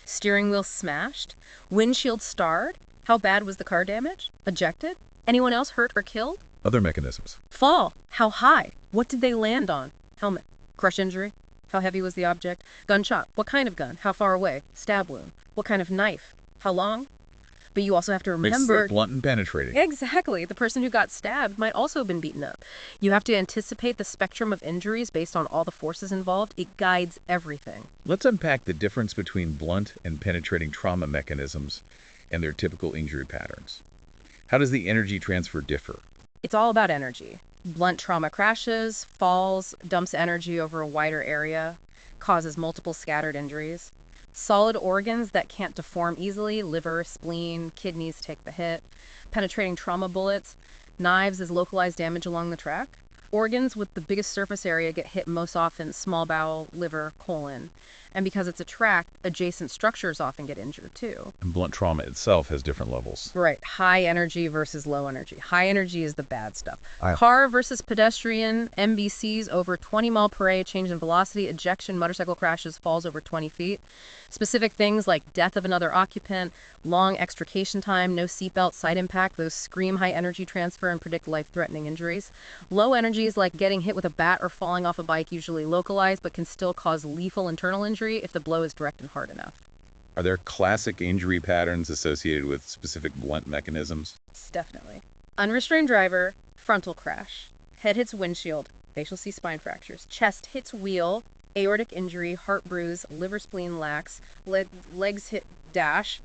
Steering wheel smashed, windshield starred, how bad was the car damage? Ejected? Anyone else hurt or killed? Other mechanisms. Fall, how high, what did they land on? Helmet, crush injury, how heavy was the object? Gunshot, what kind of gun, how far away? Stab wound, what kind of knife, how long? But you also have to remember... It's blunt and penetrating. Exactly. The person who got stabbed might also have been beaten up. You have to anticipate the spectrum of injuries based on all the forces involved. It guides everything. Let's unpack the difference between blunt and penetrating trauma mechanisms and their typical injury patterns. How does the energy transfer differ? It's all about energy. Blunt trauma crashes, falls, dumps energy over a wider area, causes multiple scattered injuries. Solid organs that can't deform easily, liver, spleen, kidneys take the hit. Penetrating trauma bullets, knives as localized damage along the track. Organs with the biggest surface area get hit most often, small bowel, liver, colon. And because it's a track, adjacent structures often get injured too. And blunt trauma itself has different levels. Right. High energy versus low energy. High energy is the bad stuff. Car versus pedestrian, MBCs over 20 mile per hour change in velocity, ejection, motorcycle crashes, falls over 20 feet. Specific things like death of another occupant, long extrication time, no seatbelt, side impact, those scream high energy transfer and predict life-threatening injuries. Low energies like getting hit with a bat or falling off a bike, usually localized, but can still cause lethal internal injury if the blow is direct and hard enough. Are there classic injury patterns associated with specific blunt mechanisms? Definitely. Unrestrained driver, frontal crash. Head hits windshield, facial C-spine fractures. Chest hits wheel, aortic injury, heart bruise, liver spleen lax, legs hit dash,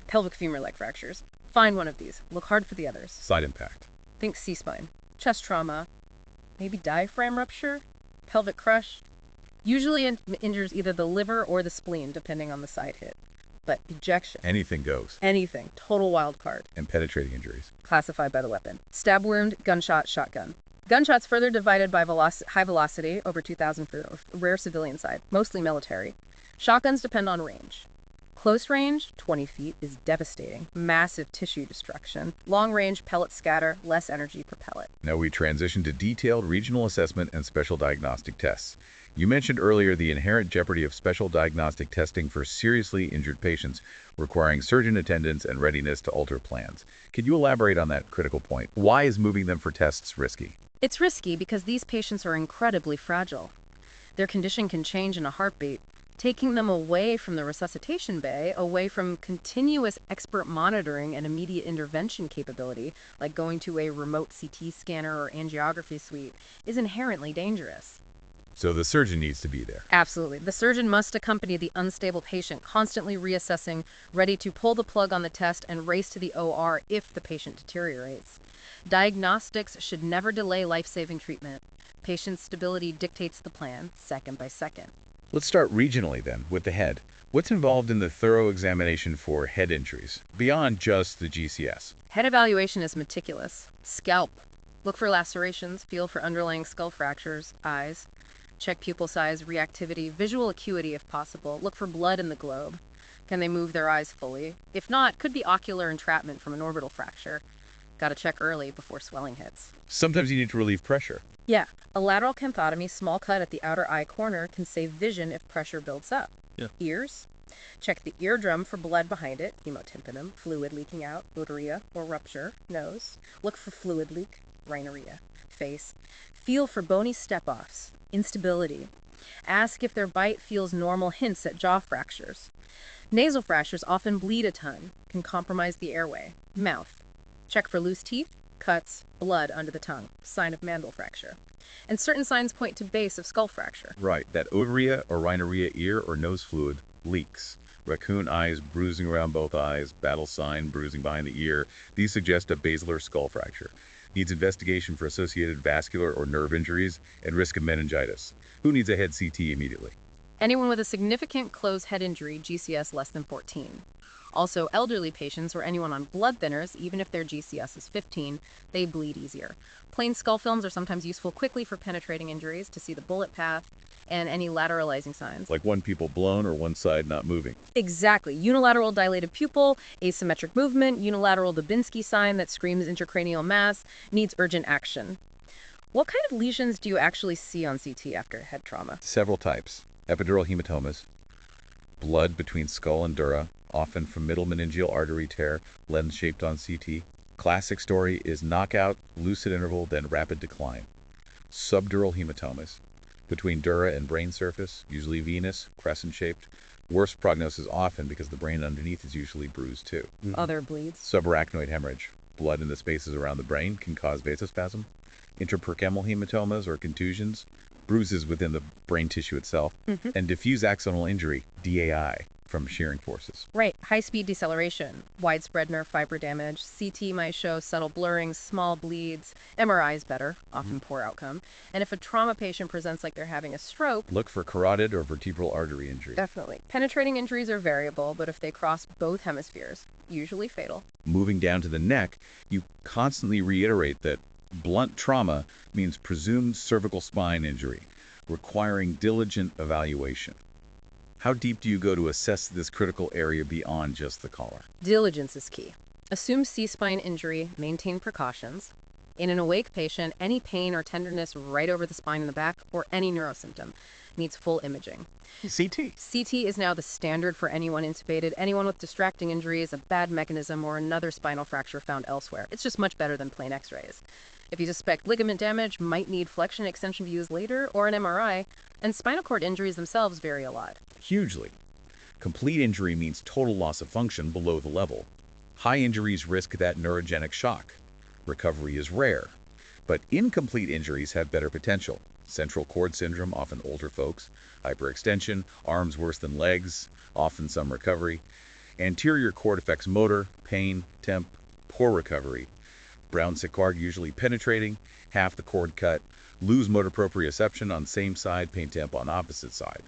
pelvic femur leg fractures. Find one of these. Look hard for the others. Side impact. Think C-spine. Chest trauma, maybe diaphragm rupture, pelvic crush. Usually injures either the liver or the spleen, depending on the side hit. But ejection. Anything goes. Anything. Total wild card. And penetrating injuries. Classified by the weapon. Stab wound, gunshot, shotgun. Gunshots further divided by high velocity, over 2,000 for the rare civilian side, mostly military. Shotguns depend on range. Close range, 20 feet, is devastating. Massive tissue destruction. Long range, pellet scatter, less energy per pellet. Now we transition to detailed regional assessment and special diagnostic tests. You mentioned earlier the inherent jeopardy of special diagnostic testing for seriously injured patients, requiring surgeon attendance and readiness to alter plans. Could you elaborate on that critical point? Why is moving them for tests risky? It's risky because these patients are incredibly fragile. Their condition can change in a heartbeat. Taking them away from the resuscitation bay, away from continuous expert monitoring and immediate intervention capability, like going to a remote CT scanner or angiography suite, is inherently dangerous. So the surgeon needs to be there. Absolutely. The surgeon must accompany the unstable patient, constantly reassessing, ready to pull the plug on the test and race to the OR if the patient deteriorates. Diagnostics should never delay life-saving treatment. Patient stability dictates the plan, second by second. Let's start regionally then, with the head. What's involved in the thorough examination for head injuries, beyond just the GCS? Head evaluation is meticulous. Scalp. Look for lacerations, feel for underlying skull fractures, eyes. Check pupil size, reactivity, visual acuity if possible. Look for blood in the globe. Can they move their eyes fully? If not, could be ocular entrapment from an orbital fracture. Gotta check early before swelling hits. Sometimes you need to relieve pressure. Yeah, a lateral canthotomy, small cut at the outer eye corner, can save vision if pressure builds up. Yeah. Ears? Check the eardrum for blood behind it, hemotympanum, fluid leaking out, otorrhea or rupture. Nose? Look for fluid leak, rhinorrhea. Face? Feel for bony step-offs, instability. Ask if their bite feels normal, hints at jaw fractures. Nasal fractures often bleed a ton, can compromise the airway. Mouth? Check for loose teeth, cuts, blood under the tongue, sign of mandible fracture. And certain signs point to base of skull fracture. Right, that otorrhea or rhinorrhea ear or nose fluid leaks. Raccoon eyes, bruising around both eyes, battle sign, bruising behind the ear. These suggest a basilar skull fracture. Needs investigation for associated vascular or nerve injuries and risk of meningitis. Who needs a head CT immediately? Anyone with a significant closed head injury, GCS less than 14. Also, elderly patients or anyone on blood thinners, even if their GCS is 15, they bleed easier. Plain skull films are sometimes useful quickly for penetrating injuries to see the bullet path and any lateralizing signs. Like one pupil blown or one side not moving. Exactly. Unilateral dilated pupil, asymmetric movement, unilateral Dubinsky sign that screams intracranial mass, needs urgent action. What kind of lesions do you actually see on CT after head trauma? Several types. Epidural hematomas, blood between skull and dura, often from middle meningeal artery tear, lens-shaped on CT. Classic story is knockout, lucid interval, then rapid decline. Subdural hematomas, between dura and brain surface, usually venous, crescent-shaped. Worse prognosis often because the brain underneath is usually bruised too. Other bleeds? Subarachnoid hemorrhage, blood in the spaces around the brain, can cause vasospasm. Intrapercameral hematomas or contusions, bruises within the brain tissue itself, and diffuse axonal injury, DAI, from shearing forces. Right. High-speed deceleration, widespread nerve fiber damage. CT might show subtle blurrings, small bleeds. MRI is better, often poor outcome. And if a trauma patient presents like they're having a stroke, look for carotid or vertebral artery injury. Definitely. Penetrating injuries are variable, but if they cross both hemispheres, usually fatal. Moving down to the neck, you constantly reiterate that blunt trauma means presumed cervical spine injury, requiring diligent evaluation. How deep do you go to assess this critical area beyond just the collar? Diligence is key. Assume C-spine injury, maintain precautions. In an awake patient, any pain or tenderness right over the spine in the back or any neurosymptom needs full imaging. CT. CT is now the standard for anyone intubated, anyone with distracting injuries, a bad mechanism, or another spinal fracture found elsewhere. It's just much better than plain x-rays. If you suspect ligament damage, might need flexion extension views later, or an MRI, and spinal cord injuries themselves vary a lot. Hugely. Complete injury means total loss of function below the level. High injuries risk that neurogenic shock. Recovery is rare, but incomplete injuries have better potential. Central cord syndrome, often older folks. Hyperextension, arms worse than legs, often some recovery. Anterior cord affects motor, pain, temp, poor recovery. Brown-Séquard usually penetrating, half the cord cut, lose motor proprioception on same side, pain temp on opposite side.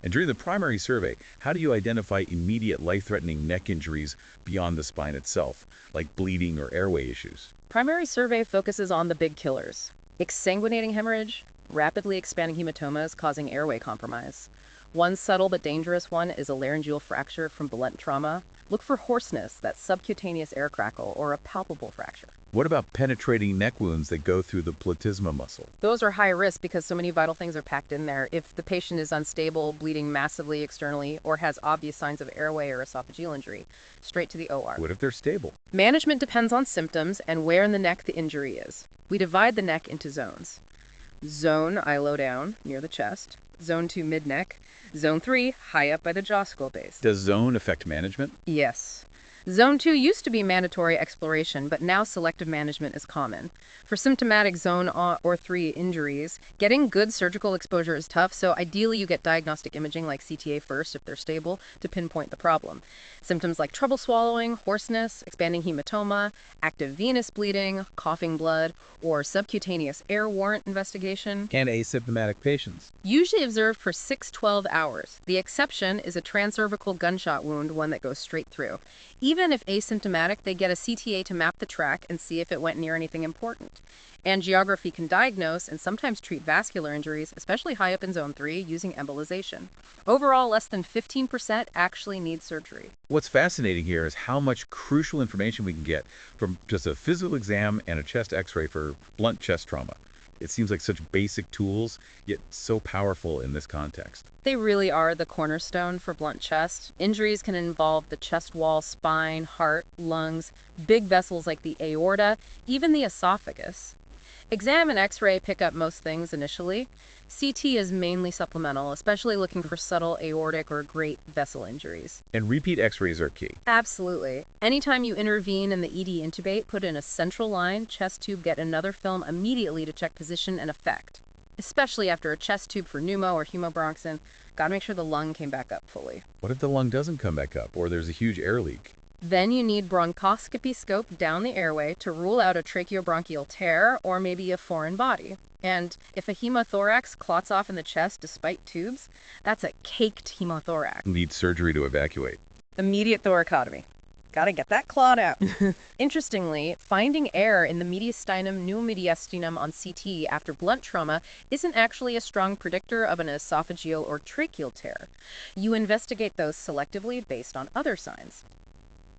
And during the primary survey, how do you identify immediate life-threatening neck injuries beyond the spine itself, like bleeding or airway issues? Primary survey focuses on the big killers. Exsanguinating hemorrhage, rapidly expanding hematomas causing airway compromise. One subtle but dangerous one is a laryngeal fracture from blunt trauma. Look for hoarseness, that subcutaneous air crackle, or a palpable fracture. What about penetrating neck wounds that go through the platysma muscle? Those are high risk because so many vital things are packed in there. If the patient is unstable, bleeding massively externally, or has obvious signs of airway or esophageal injury, straight to the OR. What if they're stable? Management depends on symptoms and where in the neck the injury is. We divide the neck into zones. Zone I low down, near the chest. Zone 2 mid-neck. Zone 3 high up by the jaw skull base. Does zone affect management? Yes. Zone 2 used to be mandatory exploration, but now selective management is common. For symptomatic zone or 3 injuries, getting good surgical exposure is tough, so ideally you get diagnostic imaging like CTA first if they're stable to pinpoint the problem. Symptoms like trouble swallowing, hoarseness, expanding hematoma, active venous bleeding, coughing blood, or subcutaneous air warrant investigation. And asymptomatic patients. Usually observed for 6-12 hours. The exception is a transcervical gunshot wound, one that goes straight through. Even if asymptomatic, they get a CTA to map the track and see if it went near anything important. Angiography can diagnose and sometimes treat vascular injuries, especially high up in zone 3, using embolization. Overall, less than 15% actually need surgery. What's fascinating here is how much crucial information we can get from just a physical exam and a chest x-ray for blunt chest trauma. It seems like such basic tools, yet so powerful in this context. They really are the cornerstone for blunt chest. Injuries can involve the chest wall, spine, heart, lungs, big vessels like the aorta, even the esophagus. Exam and x-ray pick up most things initially. CT is mainly supplemental, especially looking for subtle aortic or great vessel injuries. And repeat x-rays are key. Absolutely. Anytime you intervene and the ED intubate, put in a central line, chest tube, get another film immediately to check position and effect. Especially after a chest tube for pneumo or hemobronchsin, gotta make sure the lung came back up fully. What if the lung doesn't come back up, or there's a huge air leak? Then you need bronchoscopy scope down the airway to rule out a tracheobronchial tear or maybe a foreign body. And if a hemothorax clots off in the chest despite tubes, that's a caked hemothorax. Need surgery to evacuate. Immediate thoracotomy. Gotta get that clot out. Interestingly, finding air in the mediastinum, pneumomediastinum on CT after blunt trauma isn't actually a strong predictor of an esophageal or tracheal tear. You investigate those selectively based on other signs.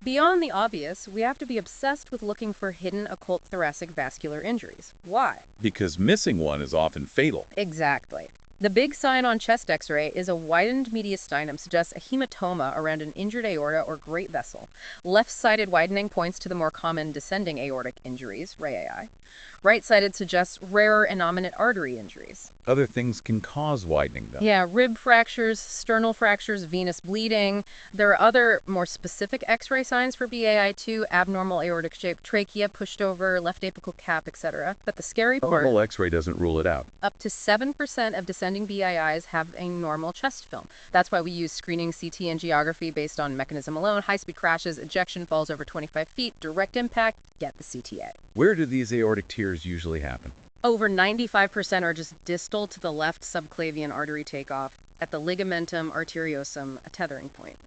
Beyond the obvious, we have to be obsessed with looking for hidden occult thoracic vascular injuries. Why? Because missing one is often fatal. Exactly. The big sign on chest x-ray is a widened mediastinum suggests a hematoma around an injured aorta or great vessel. Left-sided widening points to the more common descending aortic injuries, RAI. Right-sided suggests rarer innominate artery injuries. Other things can cause widening, though. Yeah, rib fractures, sternal fractures, venous bleeding. There are other more specific x-ray signs for BAI2, abnormal aortic shape, trachea pushed over, left apical cap, etc. But the scary part, Normal x-ray doesn't rule it out. up to 7% of descending BIIs have a normal chest film. That's why we use screening CT angiography based on mechanism alone, high-speed crashes, ejection falls over 25 feet, direct impact, get the CTA. Where do these aortic tears usually happen? Over 95% are just distal to the left subclavian artery takeoff at the ligamentum arteriosum, a tethering point.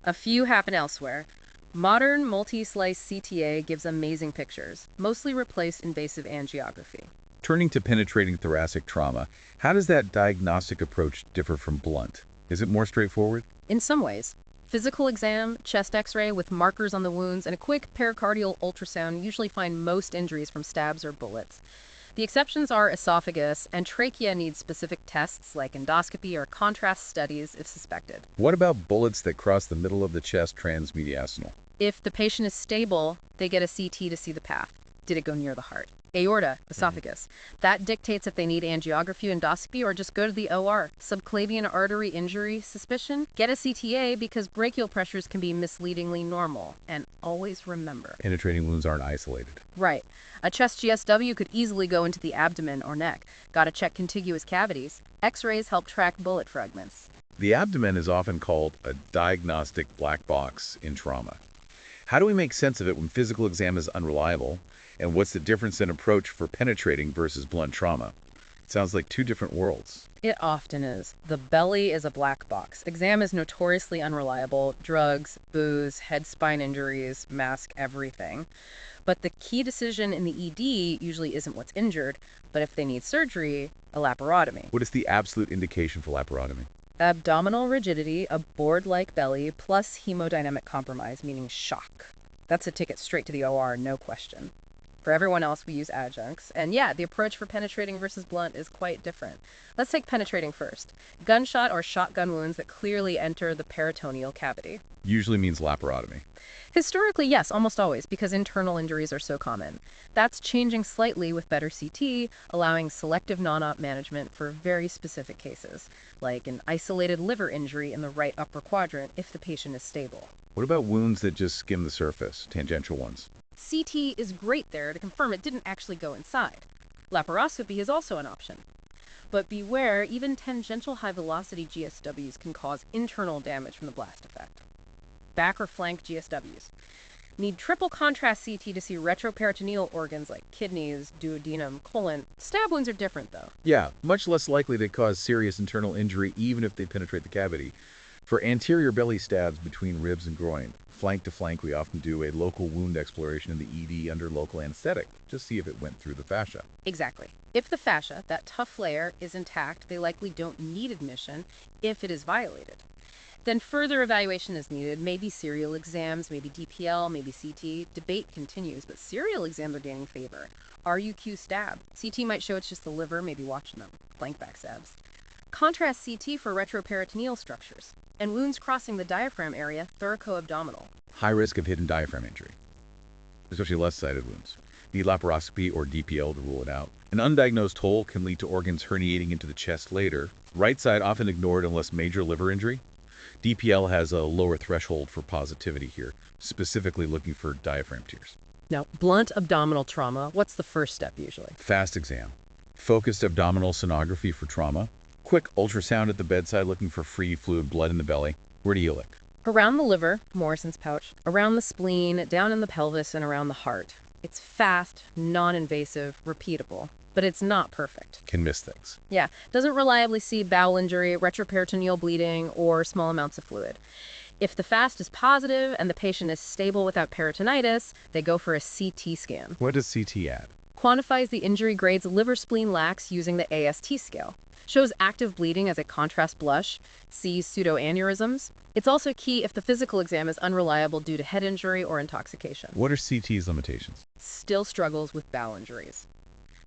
A few happen elsewhere. Modern multi-slice CTA gives amazing pictures, mostly replace invasive angiography. Turning to penetrating thoracic trauma, how does that diagnostic approach differ from blunt? Is it more straightforward? In some ways, physical exam, chest x-ray with markers on the wounds, and a quick pericardial ultrasound usually find most injuries from stabs or bullets. The exceptions are esophagus, and trachea needs specific tests like endoscopy or contrast studies if suspected. What about bullets that cross the middle of the chest transmediastinal? If the patient is stable, they get a CT to see the path. Did it go near the heart? Aorta, esophagus. That dictates if they need angiography, endoscopy, or just go to the OR. Subclavian artery injury suspicion? Get a CTA because brachial pressures can be misleadingly normal. And always remember. Penetrating wounds aren't isolated. Right. A chest GSW could easily go into the abdomen or neck. Gotta check contiguous cavities. X-rays help track bullet fragments. The abdomen is often called a diagnostic black box in trauma. How do we make sense of it when physical exam is unreliable? And what's the difference in approach for penetrating versus blunt trauma? It sounds like two different worlds. It often is. The belly is a black box. Exam is notoriously unreliable. Drugs, booze, head-spine injuries, mask everything. But the key decision in the ED usually isn't what's injured, but if they need surgery, a laparotomy. What is the absolute indication for laparotomy? Abdominal rigidity, a board-like belly, plus hemodynamic compromise, meaning shock. That's a ticket straight to the OR, no question. For everyone else, we use adjuncts. And yeah, the approach for penetrating versus blunt is quite different. Let's take penetrating first. Gunshot or shotgun wounds that clearly enter the peritoneal cavity. Usually means laparotomy. Historically, yes, almost always, because internal injuries are so common. That's changing slightly with better CT, allowing selective non-op management for very specific cases, like an isolated liver injury in the right upper quadrant if the patient is stable. What about wounds that just skim the surface, tangential ones? CT is great there to confirm it didn't actually go inside. Laparoscopy is also an option. But beware, even tangential high-velocity GSWs can cause internal damage from the blast effect. Back or flank GSWs. Need triple contrast CT to see retroperitoneal organs like kidneys, duodenum, colon. Stab wounds are different, though. Yeah, much less likely to cause serious internal injury even if they penetrate the cavity. For anterior belly stabs between ribs and groin, flank to flank, we often do a local wound exploration in the ED under local anesthetic, just see if it went through the fascia. Exactly. If the fascia, that tough layer, is intact, they likely don't need admission if it is violated. Then further evaluation is needed, maybe serial exams, maybe DPL, maybe CT. Debate continues, but serial exams are gaining favor. RUQ stab. CT might show it's just the liver, maybe watching them. Flank back stabs. Contrast CT for retroperitoneal structures. And wounds crossing the diaphragm area, thoracoabdominal. High risk of hidden diaphragm injury, especially left-sided wounds. Need laparoscopy or DPL to rule it out. An undiagnosed hole can lead to organs herniating into the chest later. Right side often ignored unless major liver injury. DPL has a lower threshold for positivity here, specifically looking for diaphragm tears. Now, blunt abdominal trauma, what's the first step usually? Fast exam. Focused abdominal sonography for trauma. Quick ultrasound at the bedside looking for free fluid blood in the belly. Where do you look? Around the liver, Morrison's pouch, around the spleen, down in the pelvis, and around the heart. It's fast, non-invasive, repeatable, but it's not perfect. Can miss things. Yeah, doesn't reliably see bowel injury, retroperitoneal bleeding, or small amounts of fluid. If the FAST is positive and the patient is stable without peritonitis, they go for a CT scan. What does CT add? Quantifies the injury grades liver spleen lax using the AST scale. Shows active bleeding as a contrast blush. Sees pseudoaneurysms. It's also key if the physical exam is unreliable due to head injury or intoxication. What are CT's limitations? Still struggles with bowel injuries.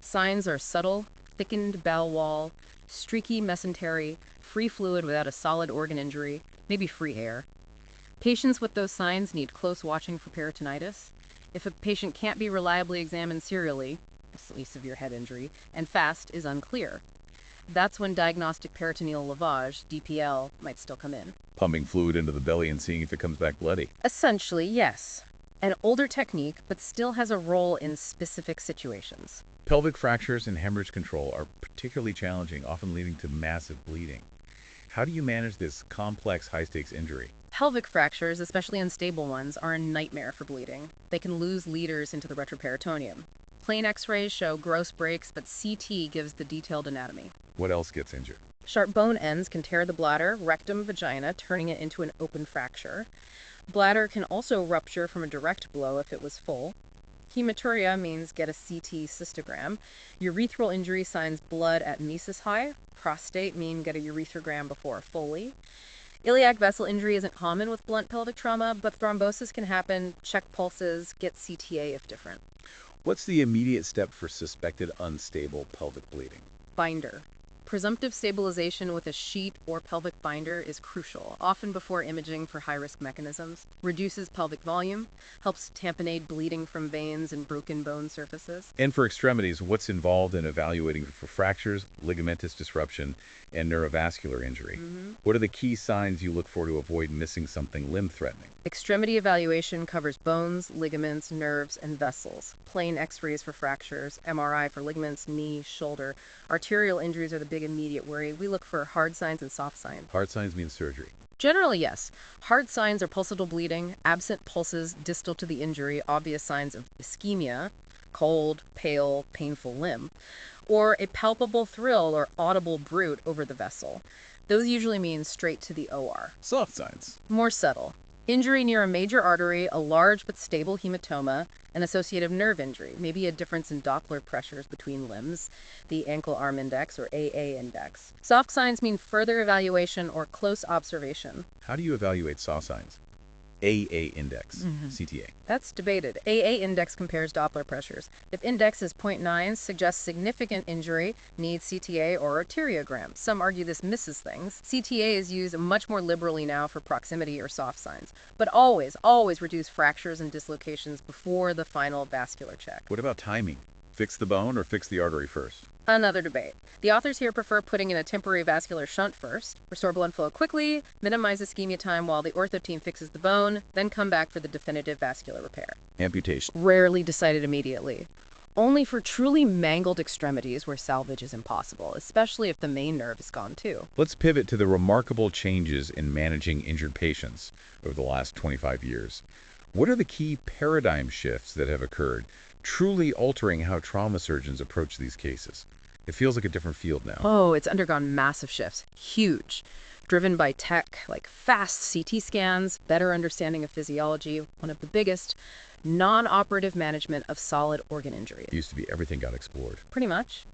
Signs are subtle, thickened bowel wall, streaky mesentery, free fluid without a solid organ injury, maybe free air. Patients with those signs need close watching for peritonitis. If a patient can't be reliably examined serially, at least severe head injury, and FAST is unclear, that's when diagnostic peritoneal lavage, DPL, might still come in. Pumping fluid into the belly and seeing if it comes back bloody. Essentially, yes. An older technique, but still has a role in specific situations. Pelvic fractures and hemorrhage control are particularly challenging, often leading to massive bleeding. How do you manage this complex, high-stakes injury? Pelvic fractures, especially unstable ones, are a nightmare for bleeding. They can lose leaders into the retroperitoneum. Plain x-rays show gross breaks, but CT gives the detailed anatomy. What else gets injured? Sharp bone ends can tear the bladder, rectum, vagina, turning it into an open fracture. Bladder can also rupture from a direct blow if it was full. Hematuria means get a CT cystogram. Urethral injury signs blood at mesos high. Prostate mean get a urethrogram before Foley. Iliac vessel injury isn't common with blunt pelvic trauma, but thrombosis can happen. Check pulses, get CTA if different. What's the immediate step for suspected unstable pelvic bleeding? Binder. Presumptive stabilization with a sheet or pelvic binder is crucial, often before imaging for high-risk mechanisms. Reduces pelvic volume, helps tamponade bleeding from veins and broken bone surfaces. And for extremities, what's involved in evaluating for fractures, ligamentous disruption, and neurovascular injury? What are the key signs you look for to avoid missing something limb-threatening? Extremity evaluation covers bones, ligaments, nerves, and vessels. Plain x-rays for fractures, MRI for ligaments, knee, shoulder. Arterial injuries are the big immediate worry. We look for hard signs and soft signs. Hard signs mean surgery. Generally, yes. Hard signs are pulsatile bleeding, absent pulses distal to the injury, obvious signs of ischemia, cold, pale, painful limb, or a palpable thrill or audible bruit over the vessel. Those usually mean straight to the OR. Soft signs. More subtle. Injury near a major artery, a large but stable hematoma, an associative nerve injury, maybe a difference in Doppler pressures between limbs, the ankle-arm index or AA index. Soft signs mean further evaluation or close observation. How do you evaluate soft signs? AA index, CTA. That's debated. AA index compares Doppler pressures. If index is 0.9, suggests significant injury, needs CTA or arteriogram. Some argue this misses things. CTA is used much more liberally now for proximity or soft signs. But always, always reduce fractures and dislocations before the final vascular check. What about timing? Fix the bone or fix the artery first? Another debate. The authors here prefer putting in a temporary vascular shunt first, restore blood flow quickly, minimize ischemia time while the ortho team fixes the bone, then come back for the definitive vascular repair. Amputation. Rarely decided immediately. Only for truly mangled extremities where salvage is impossible, especially if the main nerve is gone too. Let's pivot to the remarkable changes in managing injured patients over the last 25 years. What are the key paradigm shifts that have occurred, truly altering how trauma surgeons approach these cases? It feels like a different field now. Oh, it's undergone massive shifts. Huge. driven by tech like fast CT scans, better understanding of physiology, one of the biggest, non-operative management of solid organ injuries. It used to be everything got explored. Pretty much.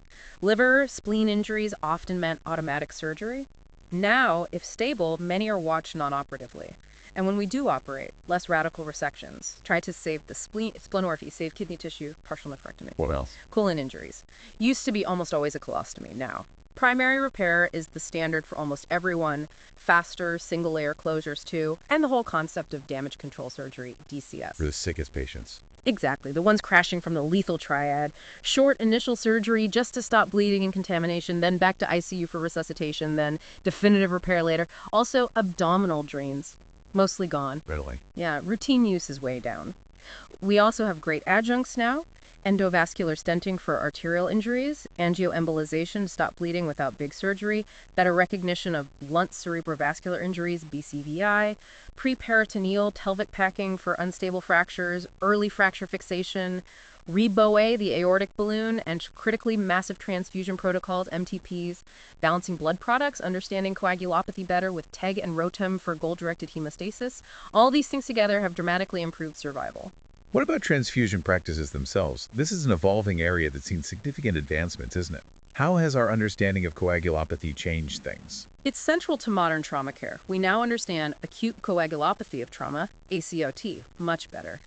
Liver, spleen injuries often meant automatic surgery. Now, if stable, many are watched non-operatively. And when we do operate, less radical resections. Try to save the splenorrhaphy, save kidney tissue, partial nephrectomy. What else? Colon injuries. Used to be almost always a colostomy. Now, primary repair is the standard for almost everyone. Faster, single-layer closures too, and the whole concept of damage control surgery, DCS. For the sickest patients. Exactly, the ones crashing from the lethal triad. Short initial surgery just to stop bleeding and contamination, then back to ICU for resuscitation, then definitive repair later. Also, abdominal drains. Mostly gone. Readily. Yeah, routine use is way down. We also have great adjuncts now. Endovascular stenting for arterial injuries, angioembolization to stop bleeding without big surgery, better recognition of blunt cerebrovascular injuries, BCVI, preperitoneal pelvic packing for unstable fractures, early fracture fixation, Reboe, the aortic balloon, and critically massive transfusion protocols, MTPs, balancing blood products, understanding coagulopathy better with TEG and ROTEM for goal-directed hemostasis. All these things together have dramatically improved survival. What about transfusion practices themselves? This is an evolving area that's seen significant advancements, isn't it? How has our understanding of coagulopathy changed things? It's central to modern trauma care. We now understand acute coagulopathy of trauma, ACOT, much better.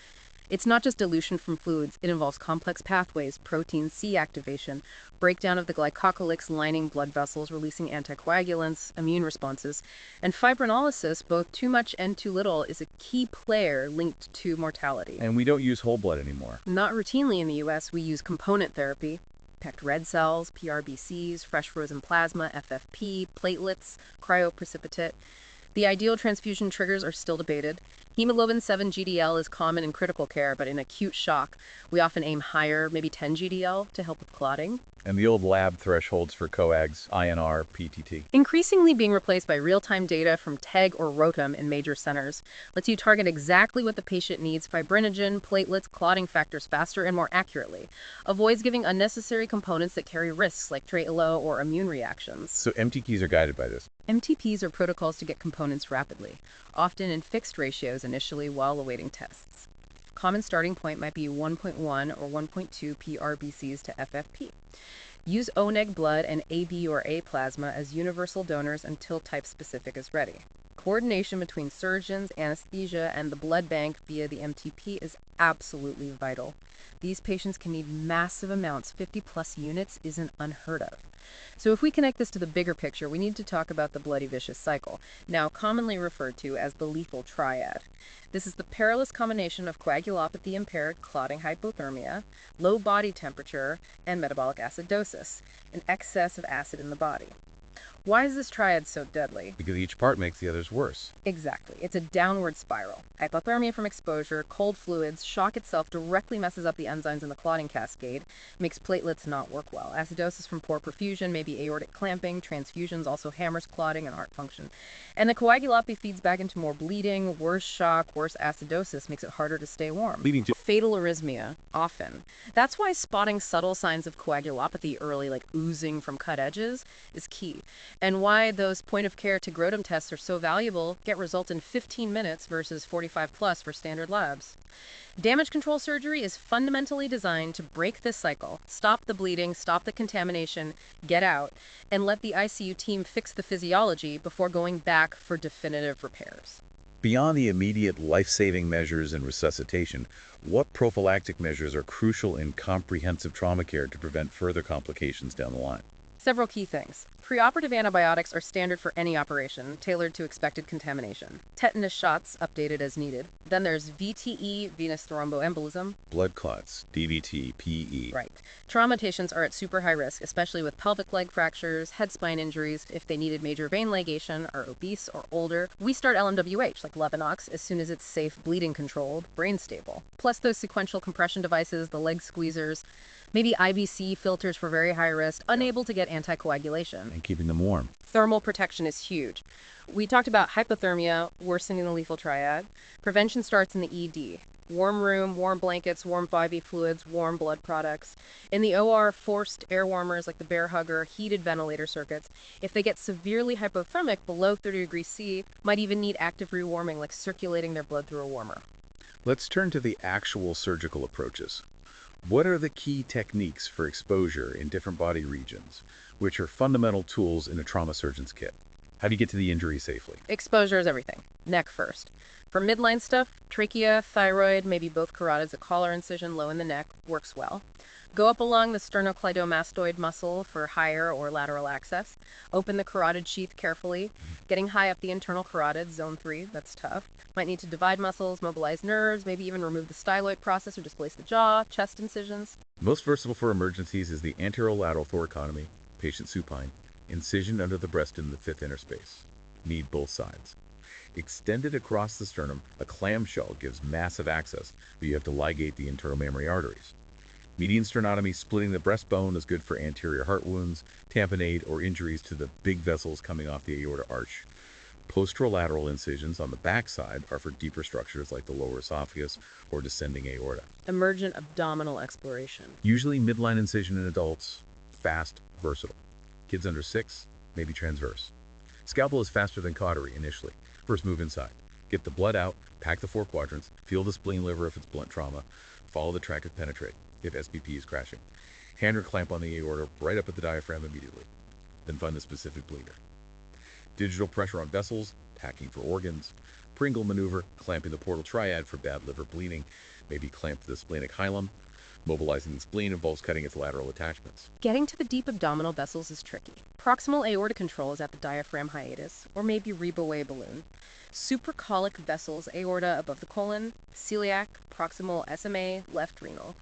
It's not just dilution from fluids. It involves complex pathways, protein C activation, breakdown of the glycocalyx lining blood vessels, releasing anticoagulants, immune responses. And fibrinolysis, both too much and too little, is a key player linked to mortality. And we don't use whole blood anymore. Not routinely in the U.S., we use component therapy, packed red cells, PRBCs, fresh frozen plasma, FFP, platelets, cryoprecipitate. The ideal transfusion triggers are still debated. Hemoglobin 7 GDL is common in critical care, but in acute shock, we often aim higher, maybe 10 GDL, to help with clotting. And the old lab thresholds for coags, INR, PTT. Increasingly being replaced by real-time data from TEG or ROTEM in major centers. Lets you target exactly what the patient needs, fibrinogen, platelets, clotting factors faster and more accurately. Avoids giving unnecessary components that carry risks like trait-low or immune reactions. So MTPs are guided by this. MTPs are protocols to get components rapidly, often in fixed ratios initially while awaiting tests. Common starting point might be 1.1 or 1.2 PRBCs to FFP. Use O-neg blood and AB or A plasma as universal donors until type-specific is ready. Coordination between surgeons, anesthesia, and the blood bank via the MTP is absolutely vital. These patients can need massive amounts. 50-plus units isn't unheard of. So if we connect this to the bigger picture, we need to talk about the bloody vicious cycle, now commonly referred to as the lethal triad. This is the perilous combination of coagulopathy-impaired clotting hypothermia, low body temperature, and metabolic acidosis, an excess of acid in the body. Why is this triad so deadly? Because each part makes the others worse. Exactly. It's a downward spiral. Hypothermia from exposure, cold fluids, shock itself directly messes up the enzymes in the clotting cascade, makes platelets not work well. Acidosis from poor perfusion, maybe aortic clamping, transfusions also hammers clotting and heart function. And the coagulopathy feeds back into more bleeding, worse shock, worse acidosis, makes it harder to stay warm. Leading to Fatal arrhythmia, often. That's why spotting subtle signs of coagulopathy early, like oozing from cut edges, is key. And why those point-of-care tigrotum tests are so valuable, get results in 15 minutes versus 45 plus for standard labs. Damage control surgery is fundamentally designed to break this cycle, stop the bleeding, stop the contamination, get out, and let the ICU team fix the physiology before going back for definitive repairs. Beyond the immediate life-saving measures and resuscitation, what prophylactic measures are crucial in comprehensive trauma care to prevent further complications down the line? Several key things. Preoperative antibiotics are standard for any operation, tailored to expected contamination. Tetanus shots, updated as needed. Then there's VTE, venous thromboembolism. Blood clots, DVT, PE. Right. Trauma patients are at super high risk, especially with pelvic leg fractures, head spine injuries. If they needed major vein ligation, are obese or older, we start LMWH, like Levinox, as soon as it's safe, bleeding controlled, brain stable. Plus those sequential compression devices, the leg squeezers, maybe IVC filters for very high risk, unable to get anticoagulation. And keeping them warm. Thermal protection is huge. We talked about hypothermia worsening the lethal triad. Prevention starts in the ED. Warm room, warm blankets, warm IV fluids, warm blood products. In the OR, forced air warmers like the bear hugger, heated ventilator circuits. If they get severely hypothermic below 30 degrees C, might even need active rewarming like circulating their blood through a warmer. Let's turn to the actual surgical approaches. What are the key techniques for exposure in different body regions, which are fundamental tools in a trauma surgeon's kit? How do you get to the injury safely? Exposure is everything. Neck first. For midline stuff, trachea, thyroid, maybe both carotids, a collar incision low in the neck works well. Go up along the sternocleidomastoid muscle for higher or lateral access. Open the carotid sheath carefully. Getting high up the internal carotid, zone 3, that's tough. Might need to divide muscles, mobilize nerves, maybe even remove the styloid process or displace the jaw, chest incisions. Most versatile for emergencies is the anterolateral thoracotomy, patient supine, incision under the breast in the fifth interspace. Need both sides. Extended across the sternum, a clamshell gives massive access, but you have to ligate the internal mammary arteries. Median sternotomy, splitting the breastbone, is good for anterior heart wounds, tamponade, or injuries to the big vessels coming off the aorta arch. Posterolateral incisions on the backside are for deeper structures like the lower esophagus or descending aorta. Emergent abdominal exploration. Usually midline incision in adults, fast, versatile. Kids under 6, maybe transverse. Scalpel is faster than cautery initially. First move inside. Get the blood out, pack the 4 quadrants, feel the spleen liver if it's blunt trauma, follow the track of penetrate if SPP is crashing. Hand or clamp on the aorta right up at the diaphragm immediately. Then find the specific bleeder. Digital pressure on vessels, packing for organs. Pringle maneuver, clamping the portal triad for bad liver bleeding, maybe clamp to the splenic hilum. Mobilizing the spleen involves cutting its lateral attachments. Getting to the deep abdominal vessels is tricky. Proximal aorta control is at the diaphragm hiatus, or maybe Reiboway balloon. Supracolic vessels, aorta above the colon, celiac, proximal SMA, left renal.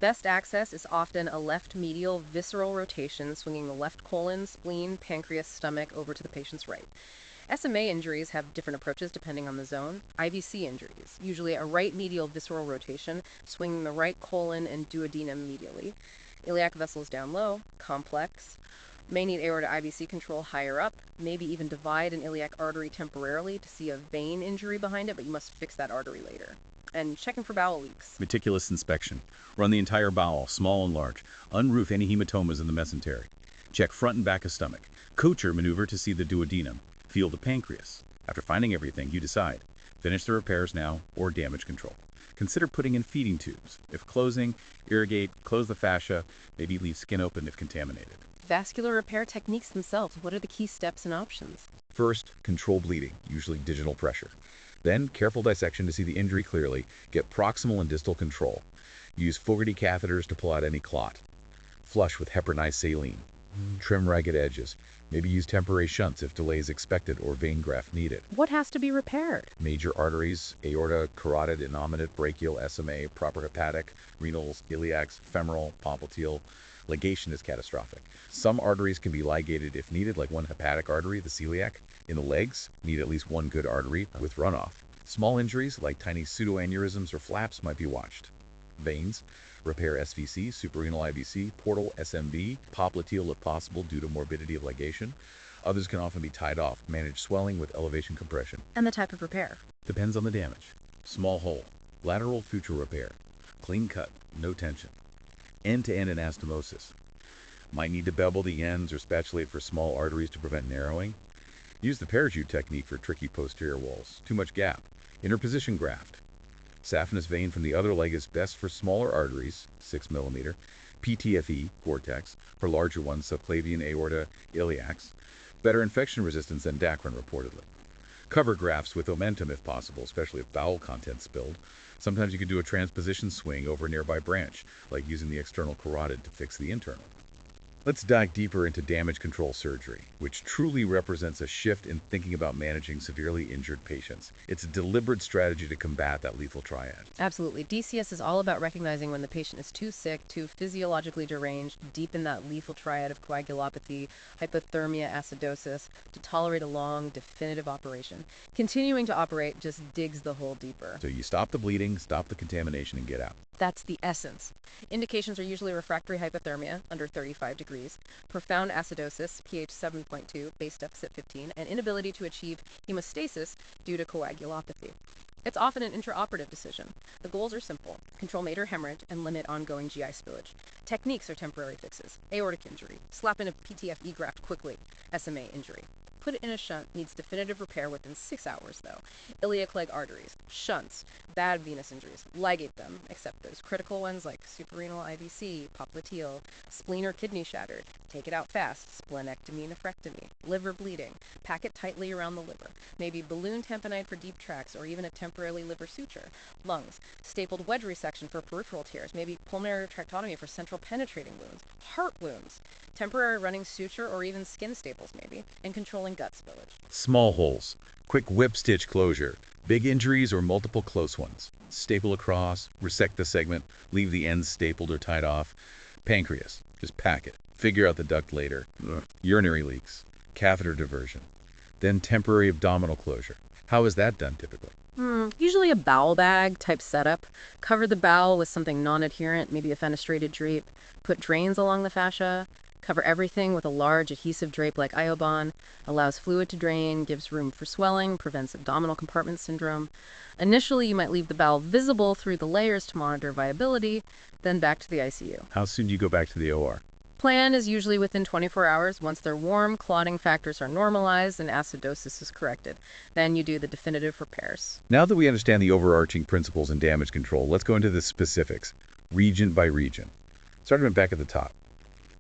Best access is often a left medial visceral rotation, swinging the left colon, spleen, pancreas, stomach over to the patient's right. SMA injuries have different approaches depending on the zone. IVC injuries, usually a right medial visceral rotation, swinging the right colon and duodenum medially. Iliac vessels down low, complex. May need aorta IVC control higher up, maybe even divide an iliac artery temporarily to see a vein injury behind it, but you must fix that artery later. And checking for bowel leaks. Meticulous inspection. Run the entire bowel, small and large. Unroof any hematomas in the mesentery. Check front and back of stomach. Coacher maneuver to see the duodenum. Feel the pancreas. After finding everything, you decide. Finish the repairs now or damage control. Consider putting in feeding tubes. If closing, irrigate, close the fascia, maybe leave skin open if contaminated. Vascular repair techniques themselves, what are the key steps and options? First, control bleeding, usually digital pressure. Then, careful dissection to see the injury clearly. Get proximal and distal control. Use Fogarty catheters to pull out any clot. Flush with heparinized saline. Trim ragged edges. Maybe use temporary shunts if delay is expected or vein graft needed. What has to be repaired? Major arteries, aorta, carotid, innominate, brachial, SMA, proper hepatic, renals, iliacs, femoral, popliteal. Ligation is catastrophic. Some arteries can be ligated if needed, like one hepatic artery, the celiac. In the legs, need at least one good artery with runoff. Small injuries, like tiny pseudoaneurysms or flaps, might be watched. Veins, repair SVC, suprarenal IVC, portal SMV, popliteal if possible due to morbidity of ligation. Others can often be tied off, manage swelling with elevation compression. And the type of repair? Depends on the damage. Small hole, lateral suture repair, clean cut, no tension. End-to-end anastomosis. Might need to bevel the ends or spatulate for small arteries to prevent narrowing. Use the parachute technique for tricky posterior walls. Too much gap. Interposition graft. Saphenous vein from the other leg is best for smaller arteries, 6 mm. PTFE, cortex, for larger ones, subclavian aorta, iliacs. Better infection resistance than Dacron reportedly. Cover grafts with omentum if possible, especially if bowel content spilled. Sometimes you can do a transposition swing over a nearby branch, like using the external carotid to fix the internal. Let's dive deeper into damage control surgery, which truly represents a shift in thinking about managing severely injured patients. It's a deliberate strategy to combat that lethal triad. Absolutely. DCS is all about recognizing when the patient is too sick, too physiologically deranged, deep in that lethal triad of coagulopathy, hypothermia, acidosis, to tolerate a long, definitive operation. Continuing to operate just digs the hole deeper. So you stop the bleeding, stop the contamination, and get out. That's the essence. Indications are usually refractory hypothermia, under 35 degrees, profound acidosis, pH 7.2, base deficit 15, and inability to achieve hemostasis due to coagulopathy. It's often an intraoperative decision. The goals are simple: control major hemorrhage and limit ongoing GI spillage. Techniques are temporary fixes: aortic injury, slap in a PTFE graft quickly, SMA injury. Put it in a shunt, needs definitive repair within 6 hours, though. Iliac leg arteries, shunts, bad venous injuries, ligate them, except those critical ones like suprarenal IVC, popliteal, spleen or kidney shattered. Take it out fast, splenectomy, nephrectomy, liver bleeding, pack it tightly around the liver, maybe balloon tamponade for deep tracts or even a temporary liver suture. Lungs, stapled wedge resection for peripheral tears, maybe pulmonary retractotomy for central penetrating wounds. Heart wounds, temporary running suture or even skin staples maybe, and controlling gut spillage. Small holes, quick whip stitch closure, big injuries or multiple close ones. Staple across, resect the segment, leave the ends stapled or tied off. Pancreas, just pack it. Figure out the duct later. Urinary leaks, catheter diversion. Then temporary abdominal closure. How is that done typically? Usually a bowel bag type setup. Cover the bowel with something non-adherent, maybe a fenestrated drape. Put drains along the fascia. Cover everything with a large adhesive drape like Iobon. Allows fluid to drain, gives room for swelling, prevents abdominal compartment syndrome. Initially, you might leave the bowel visible through the layers to monitor viability, then back to the ICU. How soon do you go back to the OR? Plan is usually within 24 hours. Once they're warm, clotting factors are normalized, and acidosis is corrected. Then you do the definitive repairs. Now that we understand the overarching principles in damage control, let's go into the specifics, region by region. Starting back at the top.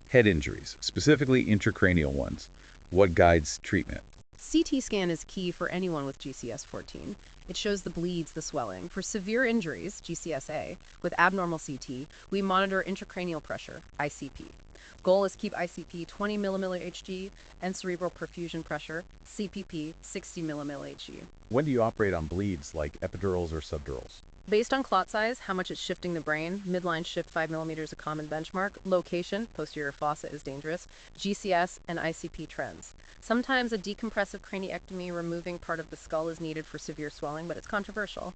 Head injuries, specifically intracranial ones. What guides treatment? CT scan is key for anyone with GCS14. It shows the bleeds, the swelling. For severe injuries, GCSA, with abnormal CT, we monitor intracranial pressure, ICP. Goal is keep ICP 20 millimilli Hg and cerebral perfusion pressure, CPP 60 millimilli Hg. When do you operate on bleeds like epidurals or subdurals? Based on clot size, how much it's shifting the brain, midline shift 5 millimeters a common benchmark, location, posterior fossa is dangerous, GCS, and ICP trends. Sometimes a decompressive craniectomy removing part of the skull is needed for severe swelling, but it's controversial.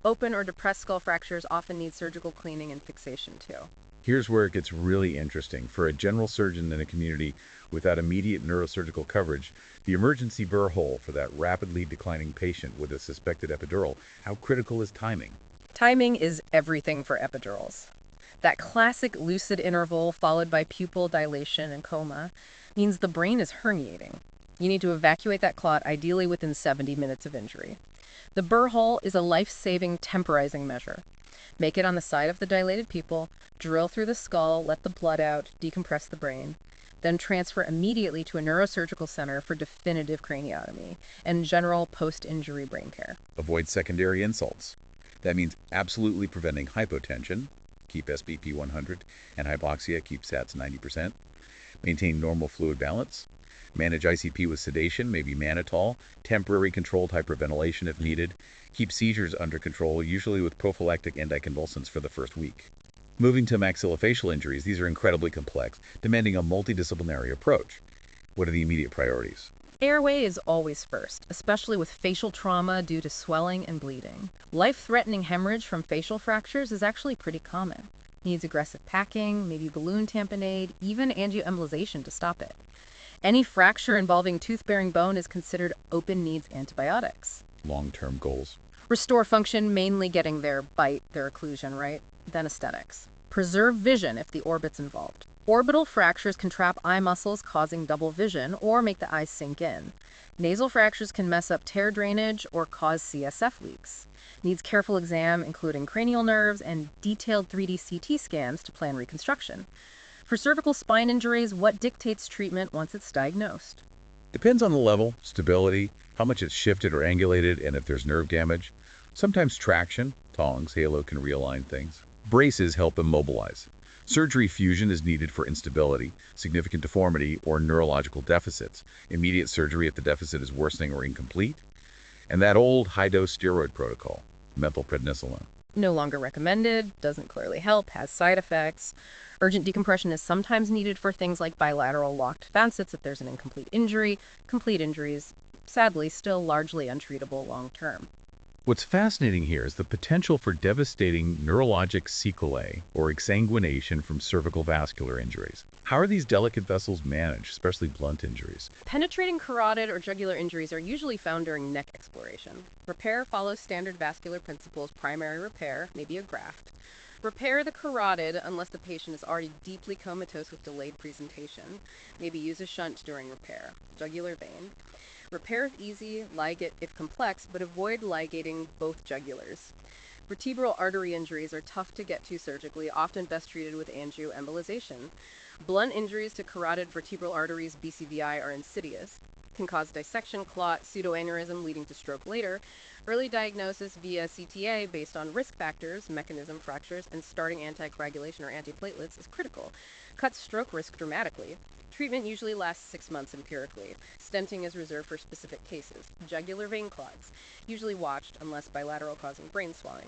Open or depressed skull fractures often need surgical cleaning and fixation too. Here's where it gets really interesting. For a general surgeon in a community without immediate neurosurgical coverage, the emergency burr hole for that rapidly declining patient with a suspected epidural, how critical is timing? Timing is everything for epidurals. That classic lucid interval followed by pupil dilation and coma means the brain is herniating. You need to evacuate that clot ideally within 70 minutes of injury. The burr hole is a life-saving temporizing measure. Make it on the side of the dilated pupil, drill through the skull, let the blood out, decompress the brain, then transfer immediately to a neurosurgical center for definitive craniotomy and general post-injury brain care. Avoid secondary insults. That means absolutely preventing hypotension, keep SBP 100, and hypoxia, keep SATs 90%. Maintain normal fluid balance. Manage ICP with sedation, maybe mannitol, temporary controlled hyperventilation if needed. Keep seizures under control, usually with prophylactic anticonvulsants for the first week. Moving to maxillofacial injuries, these are incredibly complex, demanding a multidisciplinary approach. What are the immediate priorities? Airway is always first, especially with facial trauma due to swelling and bleeding. Life-threatening hemorrhage from facial fractures is actually pretty common. Needs aggressive packing, maybe balloon tamponade, even angioembolization to stop it. Any fracture involving tooth-bearing bone is considered open, needs antibiotics. Long-term goals. Restore function, mainly getting their bite, their occlusion, right? Then aesthetics. Preserve vision if the orbit's involved. Orbital fractures can trap eye muscles, causing double vision or make the eyes sink in. Nasal fractures can mess up tear drainage or cause CSF leaks. Needs careful exam, including cranial nerves and detailed 3D CT scans to plan reconstruction. For cervical spine injuries, what dictates treatment once it's diagnosed? Depends on the level, stability, how much it's shifted or angulated, and if there's nerve damage. Sometimes traction, tongs, halo can realign things. Braces help immobilize. Surgery fusion is needed for instability, significant deformity, or neurological deficits. Immediate surgery if the deficit is worsening or incomplete. And that old high-dose steroid protocol, methylprednisolone. No longer recommended, doesn't clearly help, has side effects. Urgent decompression is sometimes needed for things like bilateral locked facets if there's an incomplete injury. Complete injuries, sadly, still largely untreatable long term. What's fascinating here is the potential for devastating neurologic sequelae or exsanguination from cervical vascular injuries. How are these delicate vessels managed, especially blunt injuries? Penetrating carotid or jugular injuries are usually found during neck exploration. Repair follows standard vascular principles: primary repair, maybe a graft. Repair the carotid unless the patient is already deeply comatose with delayed presentation. Maybe use a shunt during repair. Jugular vein. Repair if easy, ligate if complex, but avoid ligating both jugulars. Vertebral artery injuries are tough to get to surgically, often best treated with angioembolization. Blunt injuries to carotid vertebral arteries, BCVI, are insidious, can cause dissection, clot, pseudoaneurysm leading to stroke later. Early diagnosis via CTA based on risk factors, mechanism fractures, and starting anticoagulation or antiplatelets is critical. Cuts stroke risk dramatically. Treatment usually lasts 6 months empirically. Stenting is reserved for specific cases. Jugular vein clots, usually watched unless bilateral, causing brain swelling.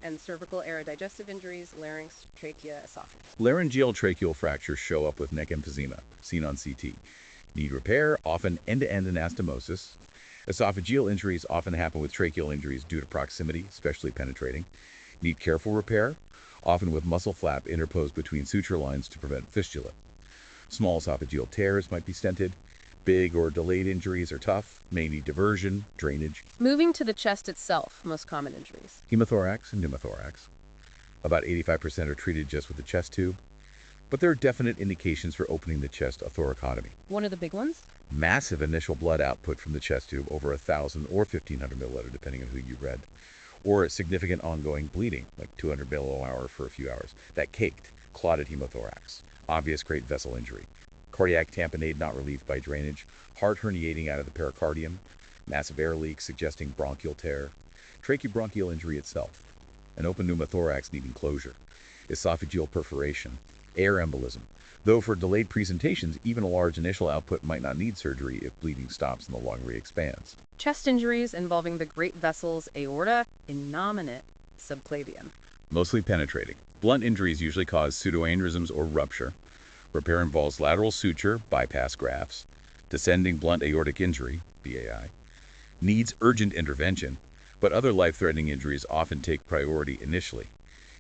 And cervical aerodigestive injuries, larynx, trachea, esophagus. Laryngeal tracheal fractures show up with neck emphysema, seen on CT. Need repair, often end-to-end anastomosis. Esophageal injuries often happen with tracheal injuries due to proximity, especially penetrating. Need careful repair, often with muscle flap interposed between suture lines to prevent fistula. Small esophageal tears might be stented. Big or delayed injuries are tough, may need diversion, drainage. Moving to the chest itself, most common injuries. Hemothorax and pneumothorax. About 85% are treated just with the chest tube, but there are definite indications for opening the chest, a thoracotomy. One of the big ones? Massive initial blood output from the chest tube, over 1,000 or 1,500 milliliter, depending on who you read, or significant ongoing bleeding, like 200 milliliter for a few hours. That caked, clotted hemothorax. Obvious great vessel injury. Cardiac tamponade not relieved by drainage. Heart herniating out of the pericardium. Massive air leak suggesting bronchial tear. Tracheobronchial injury itself. An open pneumothorax needing closure. Esophageal perforation. Air embolism. Though for delayed presentations, even a large initial output might not need surgery if bleeding stops and the lung re-expands. Chest injuries involving the great vessels aorta, innominate, subclavian. Mostly penetrating. Blunt injuries usually cause pseudoaneurysms or rupture. Repair involves lateral suture, bypass grafts. Descending blunt aortic injury, BAI, needs urgent intervention, but other life-threatening injuries often take priority initially.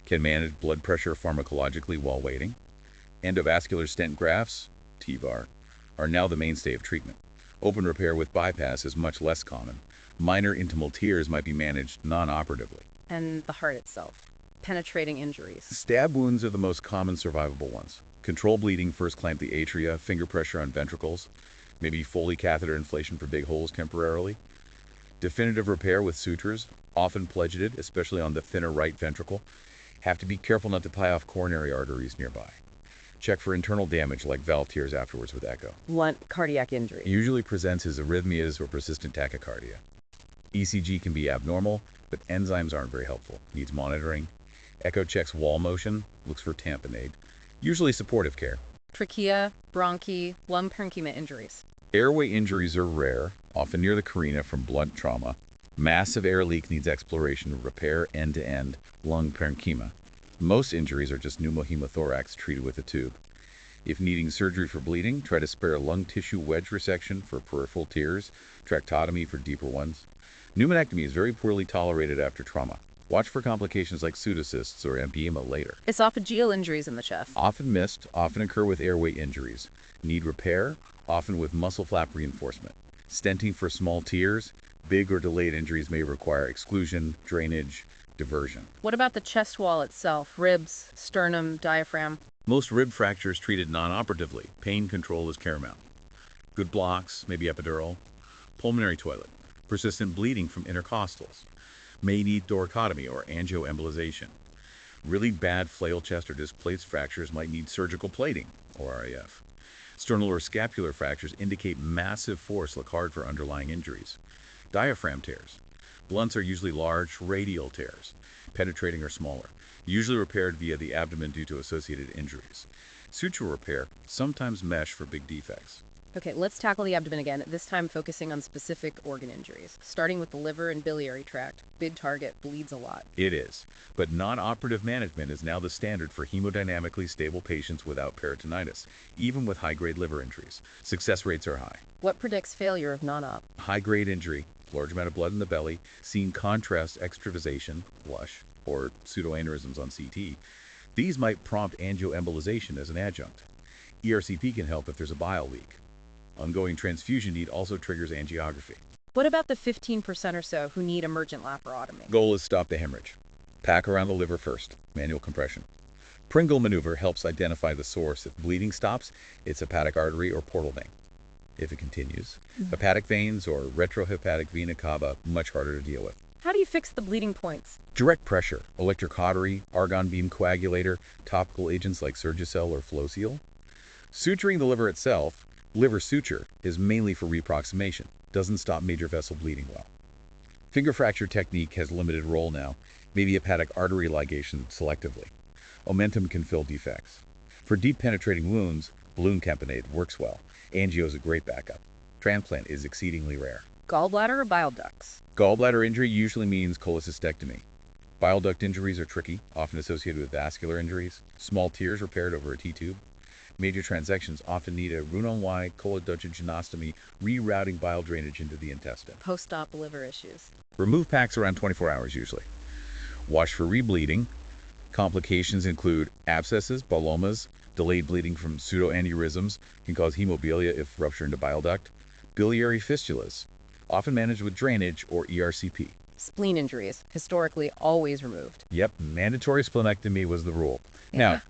Can manage blood pressure pharmacologically while waiting. Endovascular stent grafts, TEVAR, are now the mainstay of treatment. Open repair with bypass is much less common. Minor intimal tears might be managed non-operatively. And the heart itself. Penetrating injuries. Stab wounds are the most common survivable ones. Control bleeding, first clamp the atria, finger pressure on ventricles, maybe Foley catheter inflation for big holes temporarily. Definitive repair with sutures, often pledgeted, especially on the thinner right ventricle. Have to be careful not to tie off coronary arteries nearby. Check for internal damage like valve tears afterwards with echo. Blunt cardiac injury. Usually presents as arrhythmias or persistent tachycardia. ECG can be abnormal, but enzymes aren't very helpful. Needs monitoring. Echo checks wall motion, looks for tamponade. Usually supportive care. Trachea, bronchi, lung parenchyma injuries. Airway injuries are rare, often near the carina from blunt trauma. Massive air leak needs exploration, repair end-to-end, lung parenchyma. Most injuries are just pneumohemothorax treated with a tube. If needing surgery for bleeding, try to spare lung tissue wedge resection for peripheral tears, tractotomy for deeper ones. Pneumonectomy is very poorly tolerated after trauma. Watch for complications like pseudocysts or empyema later. Esophageal injuries in the chest. Often missed, often occur with airway injuries. Need repair, often with muscle flap reinforcement. Stenting for small tears. Big or delayed injuries may require exclusion, drainage, diversion. What about the chest wall itself? Ribs, sternum, diaphragm. Most rib fractures treated non-operatively. Pain control is paramount. Good blocks, maybe epidural. Pulmonary toilet. Persistent bleeding from intercostals. May need thoracotomy or angioembolization. Really bad flail chest or disc plates fractures might need surgical plating, or RAF. Sternal or scapular fractures indicate massive force, look hard for underlying injuries. Diaphragm tears. Blunts are usually large, radial tears, penetrating or smaller, usually repaired via the abdomen due to associated injuries. Suture repair, sometimes mesh for big defects. Okay, let's tackle the abdomen again, this time focusing on specific organ injuries. Starting with the liver and biliary tract. Big target, bleeds a lot. It is, but non-operative management is now the standard for hemodynamically stable patients without peritonitis, even with high-grade liver injuries. Success rates are high. What predicts failure of non-op? High-grade injury, large amount of blood in the belly, seeing contrast extravasation, blush, or pseudoaneurysms on CT. These might prompt angioembolization as an adjunct. ERCP can help if there's a bile leak. Ongoing transfusion need also triggers angiography. What about the 15% or so who need emergent laparotomy? Goal is stop the hemorrhage. Pack around the liver first, manual compression. Pringle maneuver helps identify the source. If bleeding stops, it's hepatic artery or portal vein. If it continues, hepatic veins or retrohepatic vena cava, much harder to deal with. How do you fix the bleeding points? Direct pressure, electric cautery, argon beam coagulator, topical agents like Surgicel or Floseal. Suturing the liver itself, liver suture, is mainly for reproximation. Doesn't stop major vessel bleeding well. Finger fracture technique has limited role now, maybe hepatic artery ligation selectively. Omentum can fill defects. For deep penetrating wounds, balloon campanade works well. Angio is a great backup. Transplant is exceedingly rare. Gallbladder or bile ducts? Gallbladder injury usually means cholecystectomy. Bile duct injuries are tricky, often associated with vascular injuries. Small tears repaired over a T-tube. Major transections often need a Roux-en-Y choledochogenostomy, rerouting bile drainage into the intestine. Post-op liver issues. Remove packs around 24 hours usually. Watch for rebleeding. Complications include abscesses, bolomas, delayed bleeding from pseudoaneurysms can cause hemophilia if rupture into bile duct, biliary fistulas, often managed with drainage or ERCP. Spleen injuries, historically always removed. Yep, mandatory splenectomy was the rule. Now,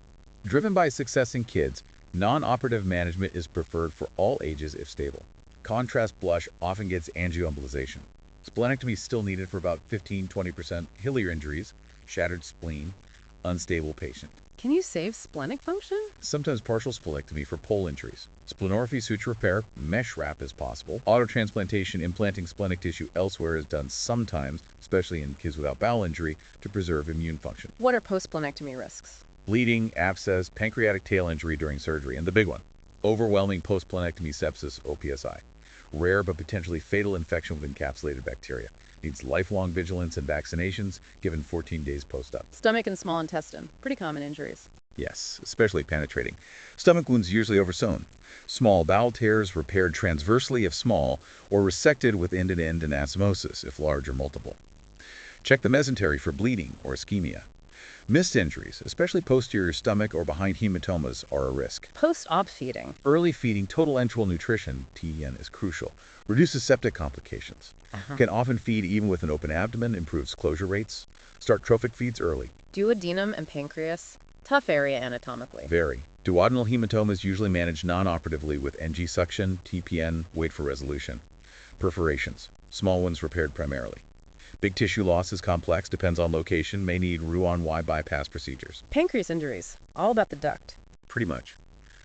driven by success in kids, non-operative management is preferred for all ages if stable. Contrast blush often gets angioembolization. Splenectomy is still needed for about 15-20% hillier injuries, shattered spleen, unstable patient. Can you save splenic function? Sometimes partial splenectomy for pole injuries. Splenorrhaphy suture repair, mesh wrap is possible. Autotransplantation implanting splenic tissue elsewhere is done sometimes, especially in kids without bowel injury, to preserve immune function. What are post-splenectomy risks? Bleeding, abscess, pancreatic tail injury during surgery, and the big one, overwhelming post-splenectomy sepsis, OPSI. Rare but potentially fatal infection with encapsulated bacteria. Needs lifelong vigilance and vaccinations given 14 days post-op. Stomach and small intestine, pretty common injuries. Yes, especially penetrating. Stomach wounds usually oversewn. Small bowel tears repaired transversely if small, or resected with end-to-end anastomosis if large or multiple. Check the mesentery for bleeding or ischemia. Missed injuries, especially posterior stomach or behind hematomas, are a risk. Post-op feeding. Early feeding total enteral nutrition, TEN, is crucial. Reduces septic complications. Can often feed even with an open abdomen, improves closure rates. Start trophic feeds early. Duodenum and pancreas. Tough area anatomically. Very. Duodenal hematomas usually managed non-operatively with NG suction, TPN, wait for resolution. Perforations. Small ones repaired primarily. Big tissue loss is complex, depends on location, may need Roux-en-Y bypass procedures. Pancreas injuries. All about the duct. Pretty much.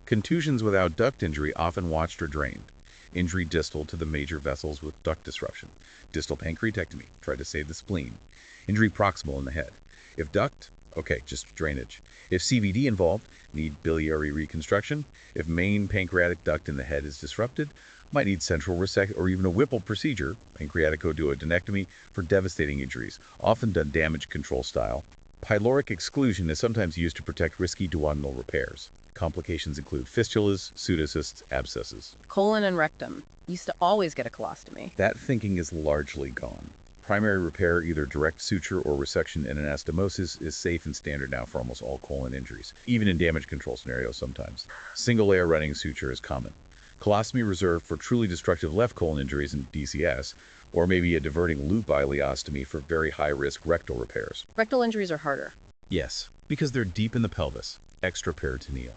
Contusions without duct injury often watched or drained. Injury distal to the major vessels with duct disruption. Distal pancreatectomy. Try to save the spleen. Injury proximal in the head. If duct, okay, just drainage. If CVD involved, need biliary reconstruction. If main pancreatic duct in the head is disrupted, might need central resection or even a Whipple procedure, pancreaticoduodenectomy, for devastating injuries, often done damage control style. Pyloric exclusion is sometimes used to protect risky duodenal repairs. Complications include fistulas, pseudocysts, abscesses. Colon and rectum. Used to always get a colostomy. That thinking is largely gone. Primary repair, either direct suture or resection and anastomosis, is safe and standard now for almost all colon injuries, even in damage control scenarios sometimes. Single-layer running suture is common. Colostomy reserved for truly destructive left colon injuries in DCS, or maybe a diverting loop ileostomy for very high-risk rectal repairs. Rectal injuries are harder. Yes, because they're deep in the pelvis, extraperitoneal.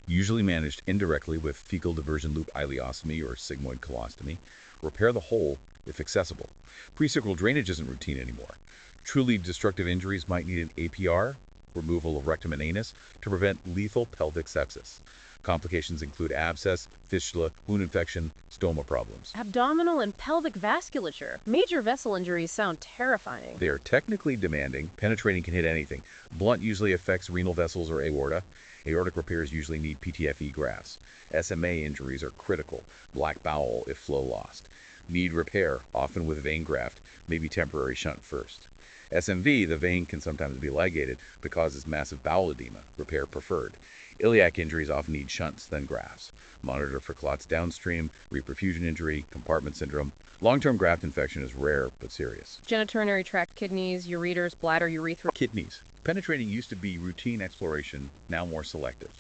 Usually managed indirectly with fecal diversion loop ileostomy or sigmoid colostomy. Repair the hole if accessible. Presacral drainage isn't routine anymore. Truly destructive injuries might need an APR, removal of rectum and anus, to prevent lethal pelvic sepsis. Complications include abscess, fistula, wound infection, stoma problems. Abdominal and pelvic vasculature. Major vessel injuries sound terrifying. They are technically demanding. Penetrating can hit anything. Blunt usually affects renal vessels or aorta. Aortic repairs usually need PTFE grafts. SMA injuries are critical. Black bowel if flow lost. Need repair, often with vein graft, maybe temporary shunt first. SMV, the vein can sometimes be ligated but causes massive bowel edema. Repair preferred. Iliac injuries often need shunts, then grafts. Monitor for clots downstream, reperfusion injury, compartment syndrome. Long-term graft infection is rare but serious. Genitourinary tract, kidneys, ureters, bladder, urethra. Kidneys. Penetrating used to be routine exploration, now more selective.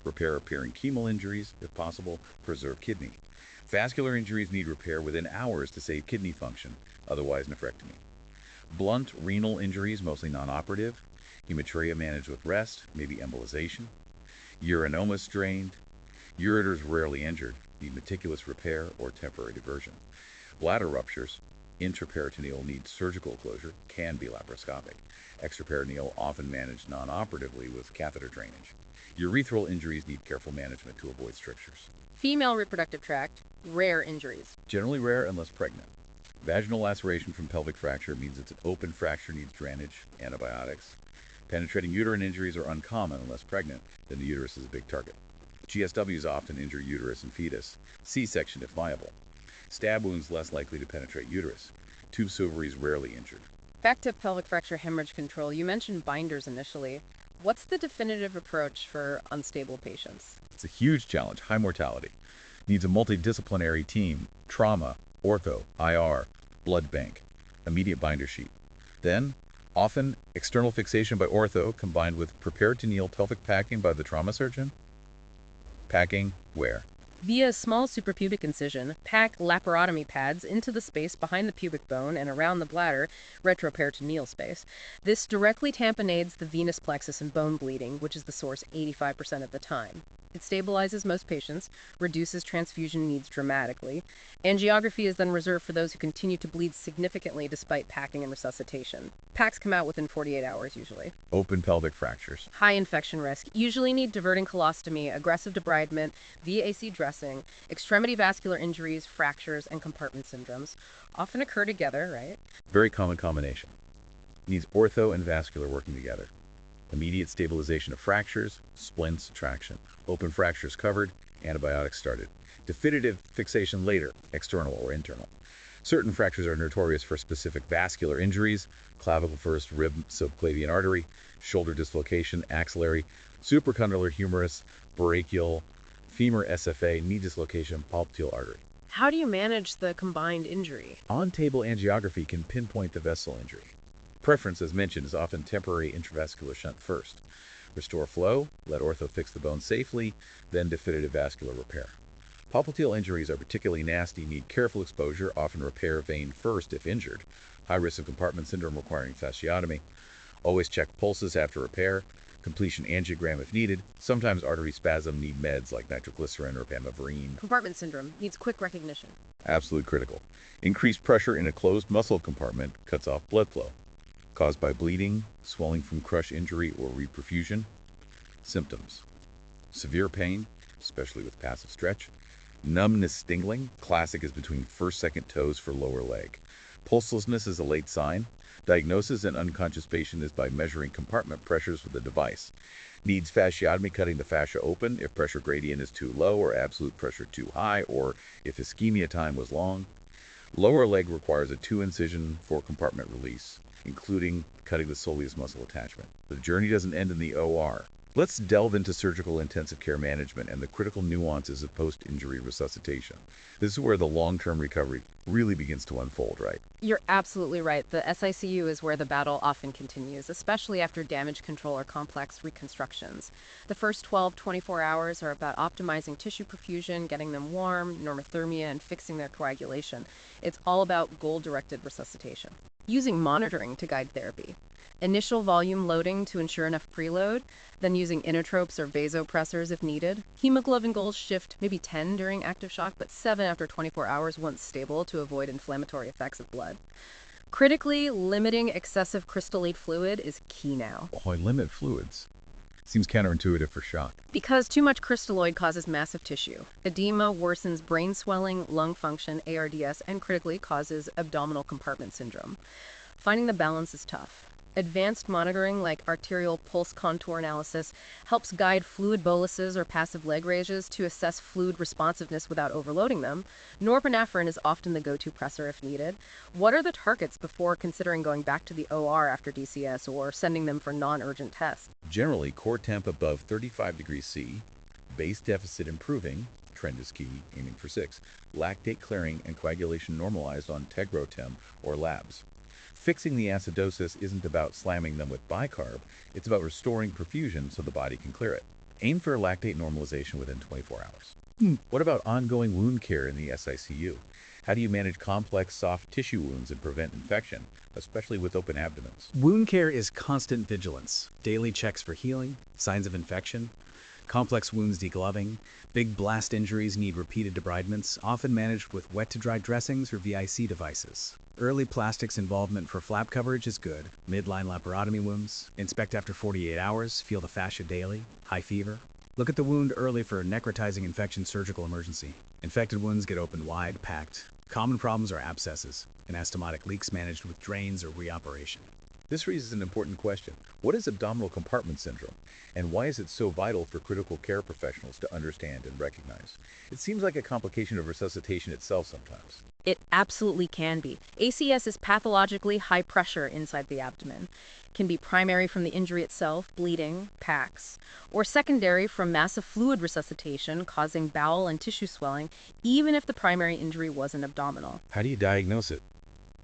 Repair appearing chemal injuries, if possible, preserve kidney. Vascular injuries need repair within hours to save kidney function, otherwise nephrectomy. Blunt renal injuries, mostly non-operative. Hematuria managed with rest, maybe embolization. Urinomas drained. Ureters rarely injured, need meticulous repair or temporary diversion. Bladder ruptures, intraperitoneal need surgical closure, can be laparoscopic. Extraperitoneal often managed non-operatively with catheter drainage. Urethral injuries need careful management to avoid strictures. Female reproductive tract, rare injuries. Generally rare unless pregnant. Vaginal laceration from pelvic fracture means it's an open fracture, needs drainage, antibiotics. Penetrating uterine injuries are uncommon unless pregnant, then the uterus is a big target. GSWs often injure uterus and fetus. C-section if viable. Stab wounds less likely to penetrate uterus. Tubes to ovaries rarely injured. Back to pelvic fracture hemorrhage control. You mentioned binders initially. What's the definitive approach for unstable patients? It's a huge challenge, high mortality. Needs a multidisciplinary team, trauma, ortho, IR, blood bank, immediate binder sheet. Then, often, external fixation by ortho combined with preperitoneal pelvic packing by the trauma surgeon. Packing where? Via a small suprapubic incision, pack laparotomy pads into the space behind the pubic bone and around the bladder, retroperitoneal space. This directly tamponades the venous plexus and bone bleeding, which is the source 85% of the time. It stabilizes most patients, reduces transfusion needs dramatically. Angiography is then reserved for those who continue to bleed significantly despite packing and resuscitation. Packs come out within 48 hours usually. Open pelvic fractures. High infection risk, usually need diverting colostomy, aggressive debridement, VAC dressing, extremity vascular injuries, fractures, and compartment syndromes. Often occur together, right? Very common combination. Needs ortho and vascular working together. Immediate stabilization of fractures, splints, traction. Open fractures covered, antibiotics started. Definitive fixation later, external or internal. Certain fractures are notorious for specific vascular injuries, clavicle first, rib, subclavian artery, shoulder dislocation, axillary, supracondylar humerus, brachial, femur SFA, knee dislocation, popliteal artery. How do you manage the combined injury? On-table angiography can pinpoint the vessel injury. Preference, as mentioned, is often temporary intravascular shunt first. Restore flow, let ortho fix the bone safely, then definitive vascular repair. Popliteal injuries are particularly nasty, need careful exposure, often repair vein first if injured. High risk of compartment syndrome requiring fasciotomy. Always check pulses after repair. Completion angiogram if needed. Sometimes artery spasm need meds like nitroglycerin or pamaverine. Compartment syndrome needs quick recognition. Absolutely critical. Increased pressure in a closed muscle compartment cuts off blood flow. Caused by bleeding, swelling from crush injury, or reperfusion. Symptoms: severe pain, especially with passive stretch. Numbness, tingling. Classic is between first-second toes for lower leg. Pulselessness is a late sign. Diagnosis in unconscious patient is by measuring compartment pressures with a device. Needs fasciotomy, cutting the fascia open if pressure gradient is too low or absolute pressure too high, or if ischemia time was long. Lower leg requires a 2-incision for compartment release, including cutting the soleus muscle attachment. The journey doesn't end in the OR. Let's delve into surgical intensive care management and the critical nuances of post-injury resuscitation. This is where the long-term recovery really begins to unfold, right? You're absolutely right. The SICU is where the battle often continues, especially after damage control or complex reconstructions. The first 12-24 hours are about optimizing tissue perfusion, getting them warm, normothermia, and fixing their coagulation. It's all about goal-directed resuscitation. Using monitoring to guide therapy. Initial volume loading to ensure enough preload, then using inotropes or vasopressors if needed. Hemoglobin goals shift maybe 10 during active shock, but 7 after 24 hours once stable to avoid inflammatory effects of blood. Critically, limiting excessive crystallate fluid is key now. Why limit fluids? Seems counterintuitive for shock. Because too much crystalloid causes massive tissue. Edema worsens brain swelling, lung function, ARDS, and critically causes abdominal compartment syndrome. Finding the balance is tough. Advanced monitoring like arterial pulse contour analysis helps guide fluid boluses or passive leg raises to assess fluid responsiveness without overloading them. Norepinephrine is often the go-to pressor if needed. What are the targets before considering going back to the OR after DCS or sending them for non-urgent tests? Generally, core temp above 35 degrees C, base deficit improving, trend is key, aiming for 6, lactate clearing and coagulation normalized on tegrotem or labs. Fixing the acidosis isn't about slamming them with bicarb, it's about restoring perfusion so the body can clear it. Aim for lactate normalization within 24 hours. What about ongoing wound care in the SICU? How do you manage complex soft tissue wounds and prevent infection, especially with open abdomens? Wound care is constant vigilance, daily checks for healing, signs of infection, complex wounds degloving. Big blast injuries need repeated debridements, often managed with wet-to-dry dressings or VIC devices. Early plastics involvement for flap coverage is good. Midline laparotomy wounds. Inspect after 48 hours. Feel the fascia daily. High fever. Look at the wound early for necrotizing infection surgical emergency. Infected wounds get opened wide, packed. Common problems are abscesses, anastomotic leaks managed with drains or reoperation. This raises an important question. What is abdominal compartment syndrome, and why is it so vital for critical care professionals to understand and recognize? It seems like a complication of resuscitation itself sometimes. It absolutely can be. ACS is pathologically high pressure inside the abdomen. It can be primary from the injury itself, bleeding, PACs, or secondary from massive fluid resuscitation causing bowel and tissue swelling, even if the primary injury wasn't abdominal. How do you diagnose it?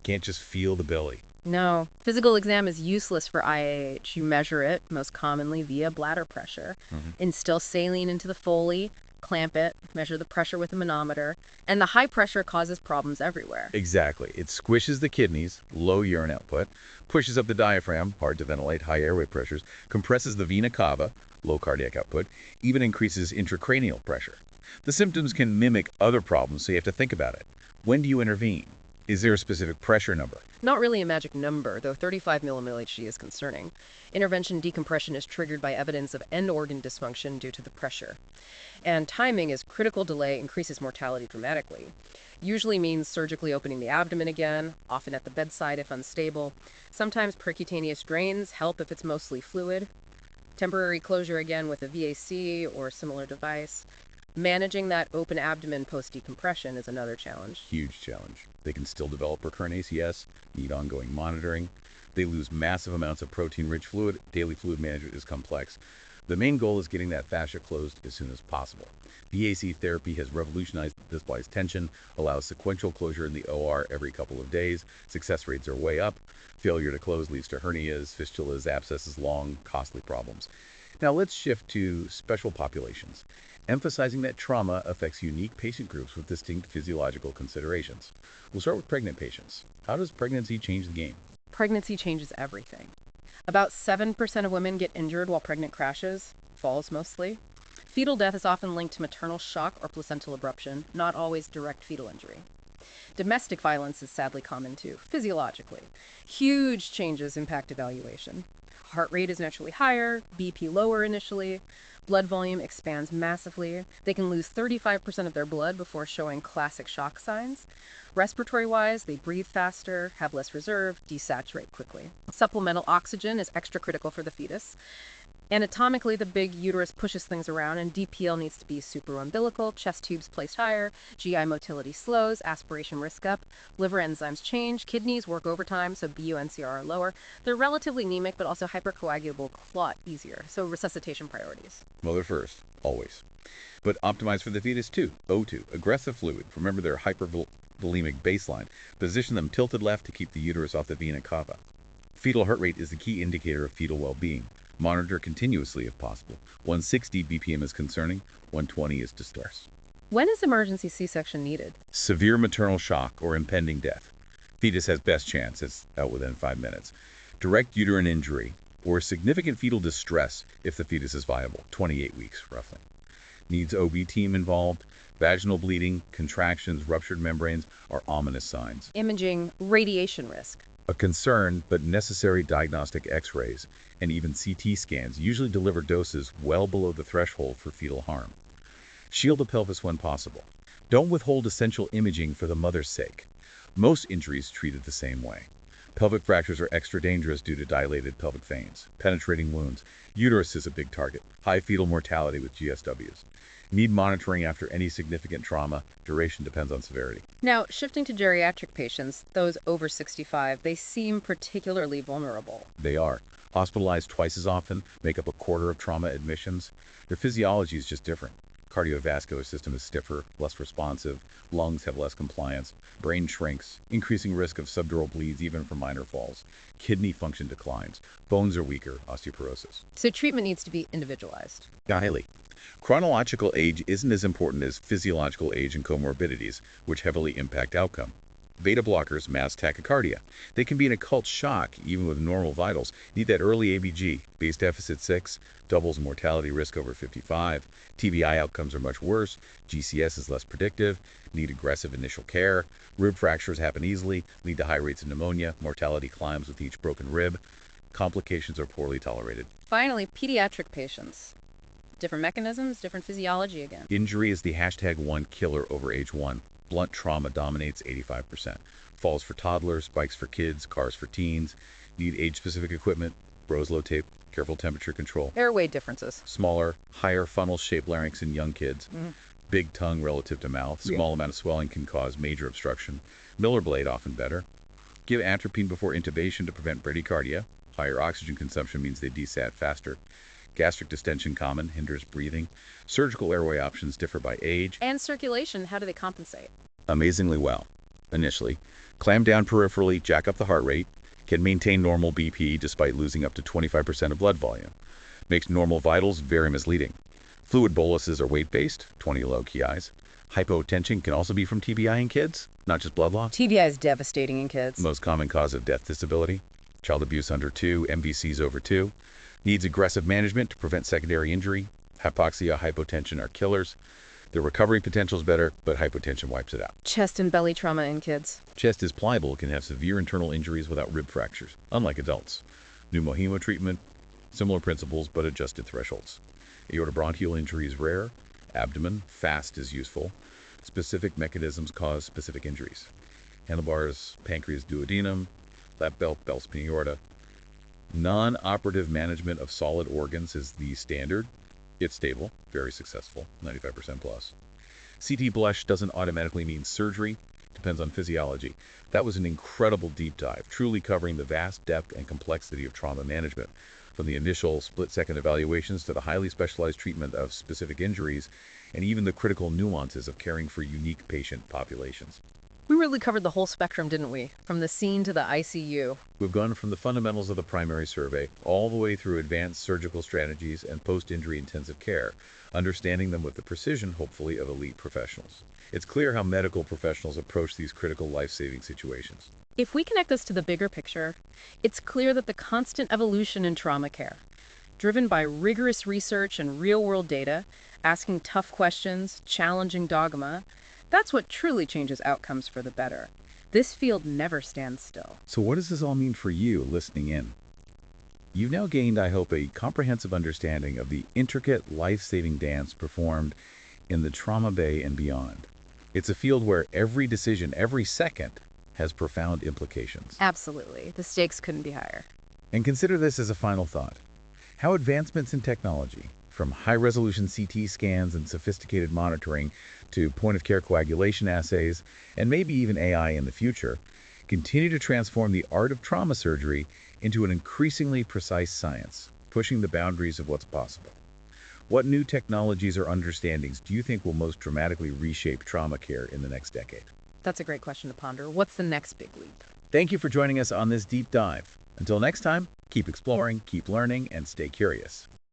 Can't just feel the belly. No, physical exam is useless for IAH. You measure it, most commonly via bladder pressure. Instill saline into the Foley, clamp it, measure the pressure with a manometer, and the high pressure causes problems everywhere. Exactly. It squishes the kidneys, low urine output, pushes up the diaphragm, hard to ventilate, high airway pressures, compresses the vena cava, low cardiac output, even increases intracranial pressure. The symptoms can mimic other problems, so you have to think about it. When do you intervene? Is there a specific pressure number? Not really a magic number, though 35 mmHg is concerning. Intervention decompression is triggered by evidence of end organ dysfunction due to the pressure. And timing is critical delay increases mortality dramatically. Usually means surgically opening the abdomen again, often at the bedside if unstable. Sometimes percutaneous drains help if it's mostly fluid. Temporary closure again with a VAC or similar device. Managing that open abdomen post-decompression is another challenge. Huge challenge. They can still develop recurrent ACS, need ongoing monitoring. They lose massive amounts of protein-rich fluid. Daily fluid management is complex. The main goal is getting that fascia closed as soon as possible. VAC therapy has revolutionized this body's tension, allows sequential closure in the OR every couple of days. Success rates are way up. Failure to close leads to hernias, fistulas, abscesses, long, costly problems. Now let's shift to special populations, emphasizing that trauma affects unique patient groups with distinct physiological considerations. We'll start with pregnant patients. How does pregnancy change the game? Pregnancy changes everything. About 7% of women get injured while pregnant crashes, falls mostly. Fetal death is often linked to maternal shock or placental abruption, not always direct fetal injury. Domestic violence is sadly common too, physiologically. Huge changes impact evaluation. Heart rate is naturally higher, BP lower initially, blood volume expands massively. They can lose 35% of their blood before showing classic shock signs. Respiratory-wise, they breathe faster, have less reserve, desaturate quickly. Supplemental oxygen is extra critical for the fetus. Anatomically, the big uterus pushes things around, and DPL needs to be supraumbilical, chest tubes placed higher, GI motility slows, aspiration risk up, liver enzymes change, kidneys work overtime, so BU and CR are lower. They're relatively anemic, but also hypercoagulable, clot easier, so resuscitation priorities. Mother first, always. But optimize for the fetus too. O2, aggressive fluid. Remember their hypervolemic baseline. Position them tilted left to keep the uterus off the vena cava. Fetal heart rate is the key indicator of fetal well-being. Monitor continuously if possible. 160 BPM is concerning, 120 is distress. When is emergency C-section needed? Severe maternal shock or impending death. Fetus has best chance, it's out within 5 minutes. Direct uterine injury or significant fetal distress if the fetus is viable, 28 weeks roughly. Needs OB team involved. Vaginal bleeding, contractions, ruptured membranes are ominous signs. Imaging, radiation risk. A concern, but necessary diagnostic x-rays and even CT scans usually deliver doses well below the threshold for fetal harm. Shield the pelvis when possible. Don't withhold essential imaging for the mother's sake. Most injuries treated the same way. Pelvic fractures are extra dangerous due to dilated pelvic veins. Penetrating wounds. Uterus is a big target. High fetal mortality with GSWs. Need monitoring after any significant trauma. Duration depends on severity. Now, shifting to geriatric patients, those over 65, they seem particularly vulnerable. They are. Hospitalized twice as often, make up a quarter of trauma admissions. Their physiology is just different. Cardiovascular system is stiffer, less responsive, lungs have less compliance, brain shrinks, increasing risk of subdural bleeds even from minor falls. Kidney function declines, bones are weaker, osteoporosis. So treatment needs to be individualized. Highly. Chronological age isn't as important as physiological age and comorbidities, which heavily impact outcome. Beta blockers mask tachycardia. They can be an occult shock, even with normal vitals. Need that early ABG. Base deficit 6, doubles mortality risk over 55. TBI outcomes are much worse. GCS is less predictive. Need aggressive initial care. Rib fractures happen easily, lead to high rates of pneumonia. Mortality climbs with each broken rib. Complications are poorly tolerated. Finally, pediatric patients. Different mechanisms, different physiology again. Injury is the #1 killer over age 1. Blunt trauma dominates 85%. Falls for toddlers, bikes for kids, cars for teens. Need age-specific equipment, Broslow tape, careful temperature control. Airway differences. Smaller, higher funnel-shaped larynx in young kids. Big tongue relative to mouth. Small amount of swelling can cause major obstruction. Miller blade often better. Give atropine before intubation to prevent bradycardia. Higher oxygen consumption means they desat faster. Gastric distension common, hinders breathing. Surgical airway options differ by age. And circulation, how do they compensate? Amazingly well. Initially, clam down peripherally, jack up the heart rate, can maintain normal BP despite losing up to 25% of blood volume. Makes normal vitals very misleading. Fluid boluses are weight-based, 20 low KIs. Hypotension can also be from TBI in kids, not just blood loss. TBI is devastating in kids. Most common cause of death disability. Child abuse under 2, MVCs over 2. Needs aggressive management to prevent secondary injury. Hypoxia, hypotension are killers. The recovery potential is better, but hypotension wipes it out. Chest and belly trauma in kids. Chest is pliable, can have severe internal injuries without rib fractures, unlike adults. Pneumohemo treatment, similar principles, but adjusted thresholds. Aortobronchial injury is rare. Abdomen, fast is useful. Specific mechanisms cause specific injuries. Handlebars, pancreas duodenum, lap belt, Bell's aorta. Non-operative management of solid organs is the standard. It's stable, very successful, 95% plus. CT blush doesn't automatically mean surgery, depends on physiology. That was an incredible deep dive, truly covering the vast depth and complexity of trauma management, from the initial split-second evaluations to the highly specialized treatment of specific injuries, and even the critical nuances of caring for unique patient populations. We really covered the whole spectrum, didn't we? From the scene to the ICU. We've gone from the fundamentals of the primary survey all the way through advanced surgical strategies and post-injury intensive care, understanding them with the precision, hopefully, of elite professionals. It's clear how medical professionals approach these critical life-saving situations. If we connect this to the bigger picture, it's clear that the constant evolution in trauma care, driven by rigorous research and real-world data, asking tough questions, challenging dogma, that's what truly changes outcomes for the better. This field never stands still. So what does this all mean for you listening in? You've now gained, I hope, a comprehensive understanding of the intricate, life-saving dance performed in the trauma bay and beyond. It's a field where every decision, every second, has profound implications. Absolutely. The stakes couldn't be higher. And consider this as a final thought. How advancements in technology, from high-resolution CT scans and sophisticated monitoring to point-of-care coagulation assays, and maybe even AI in the future, continue to transform the art of trauma surgery into an increasingly precise science, pushing the boundaries of what's possible. What new technologies or understandings do you think will most dramatically reshape trauma care in the next decade? That's a great question to ponder. What's the next big leap? Thank you for joining us on this deep dive. Until next time, keep exploring, keep learning, and stay curious.